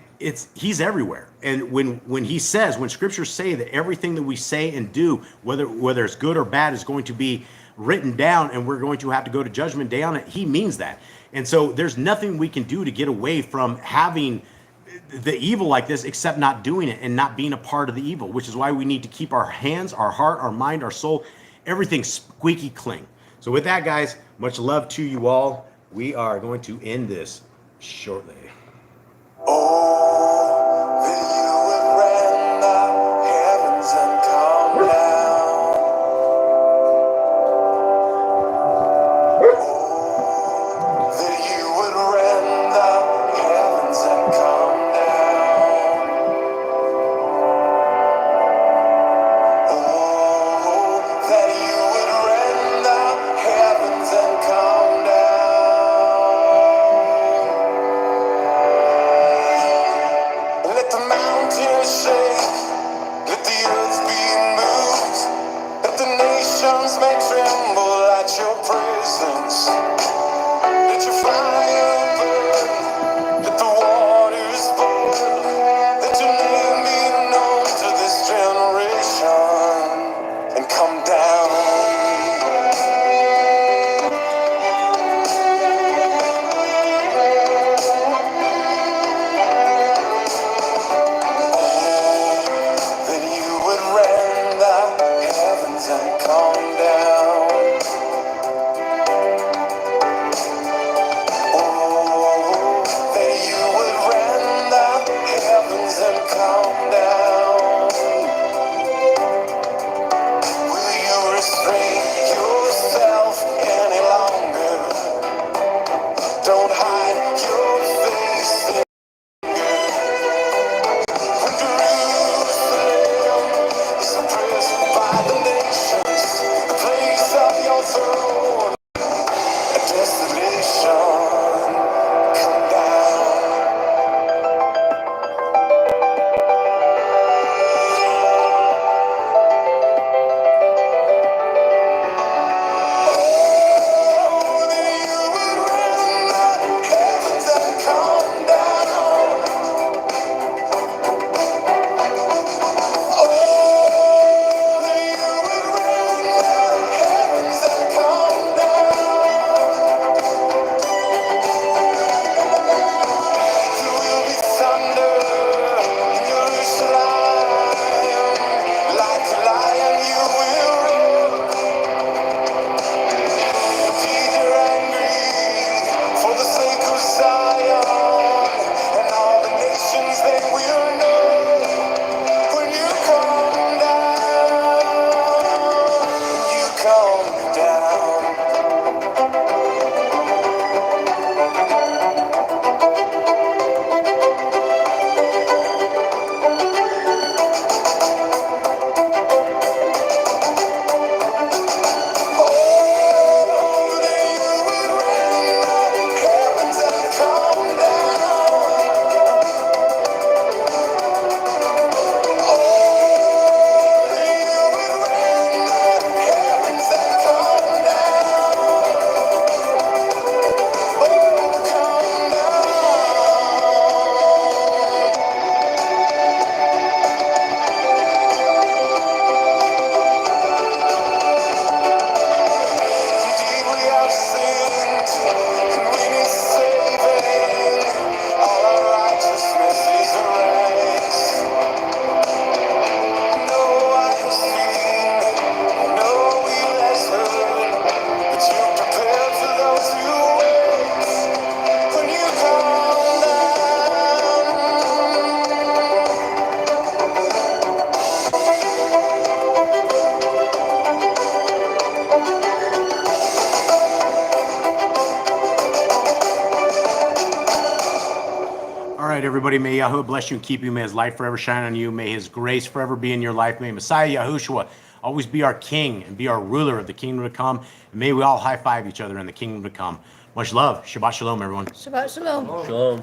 He's everywhere. And when He says, when Scriptures say that everything that we say and do, whether it's good or bad, is going to be written down, and we're going to have to go to judgment day on it, He means that. And so there's nothing we can do to get away from having the evil like this, except not doing it and not being a part of the evil, which is why we need to keep our hands, our heart, our mind, our soul, everything squeaky clean. So with that, guys, much love to you all. We are going to end this shortly. Oh, that you would rend the heavens and come down. Oh, that you would rend the heavens and come down. Oh, that you would rend the heavens and come down. Let the mountains shake, let the earth be moved, let the nations may tremble at your presence. Let your fire burn, let the waters boil, let your name be known to this generation, and come down. That you would rend the heavens and come down. Oh, that you would rend the heavens and come down. Will you restrain yourself any longer? Don't hide your face. Jerusalem is oppressed by the nations, the place of your throne, a desolation. Come down. Oh, that you would rend the heavens and come down. Oh, that you would rend the heavens and come down. There will be thunder in Jerusalem. Like a lion you will roar. Peter angry for the sake of Zion, and all the nations they will know when you come down. You come down. Oh, that you would rend the heavens and come down. Oh, that you would rend the heavens and come down. Oh, come Indeed, we have sinned, and we need saving. All our righteousness is erased. No eye has seen, no ear has heard, but you prepare for those who wait. When you come All right, everybody, may Yahweh bless you and keep you. May His light forever shine on you. May His grace forever be in your life. May Messiah Yahushua always be our King and be our ruler of the kingdom to come. And may we all high five each other in the kingdom to come. Much love. Shabbat shalom, everyone. Shabbat shalom. Shalom.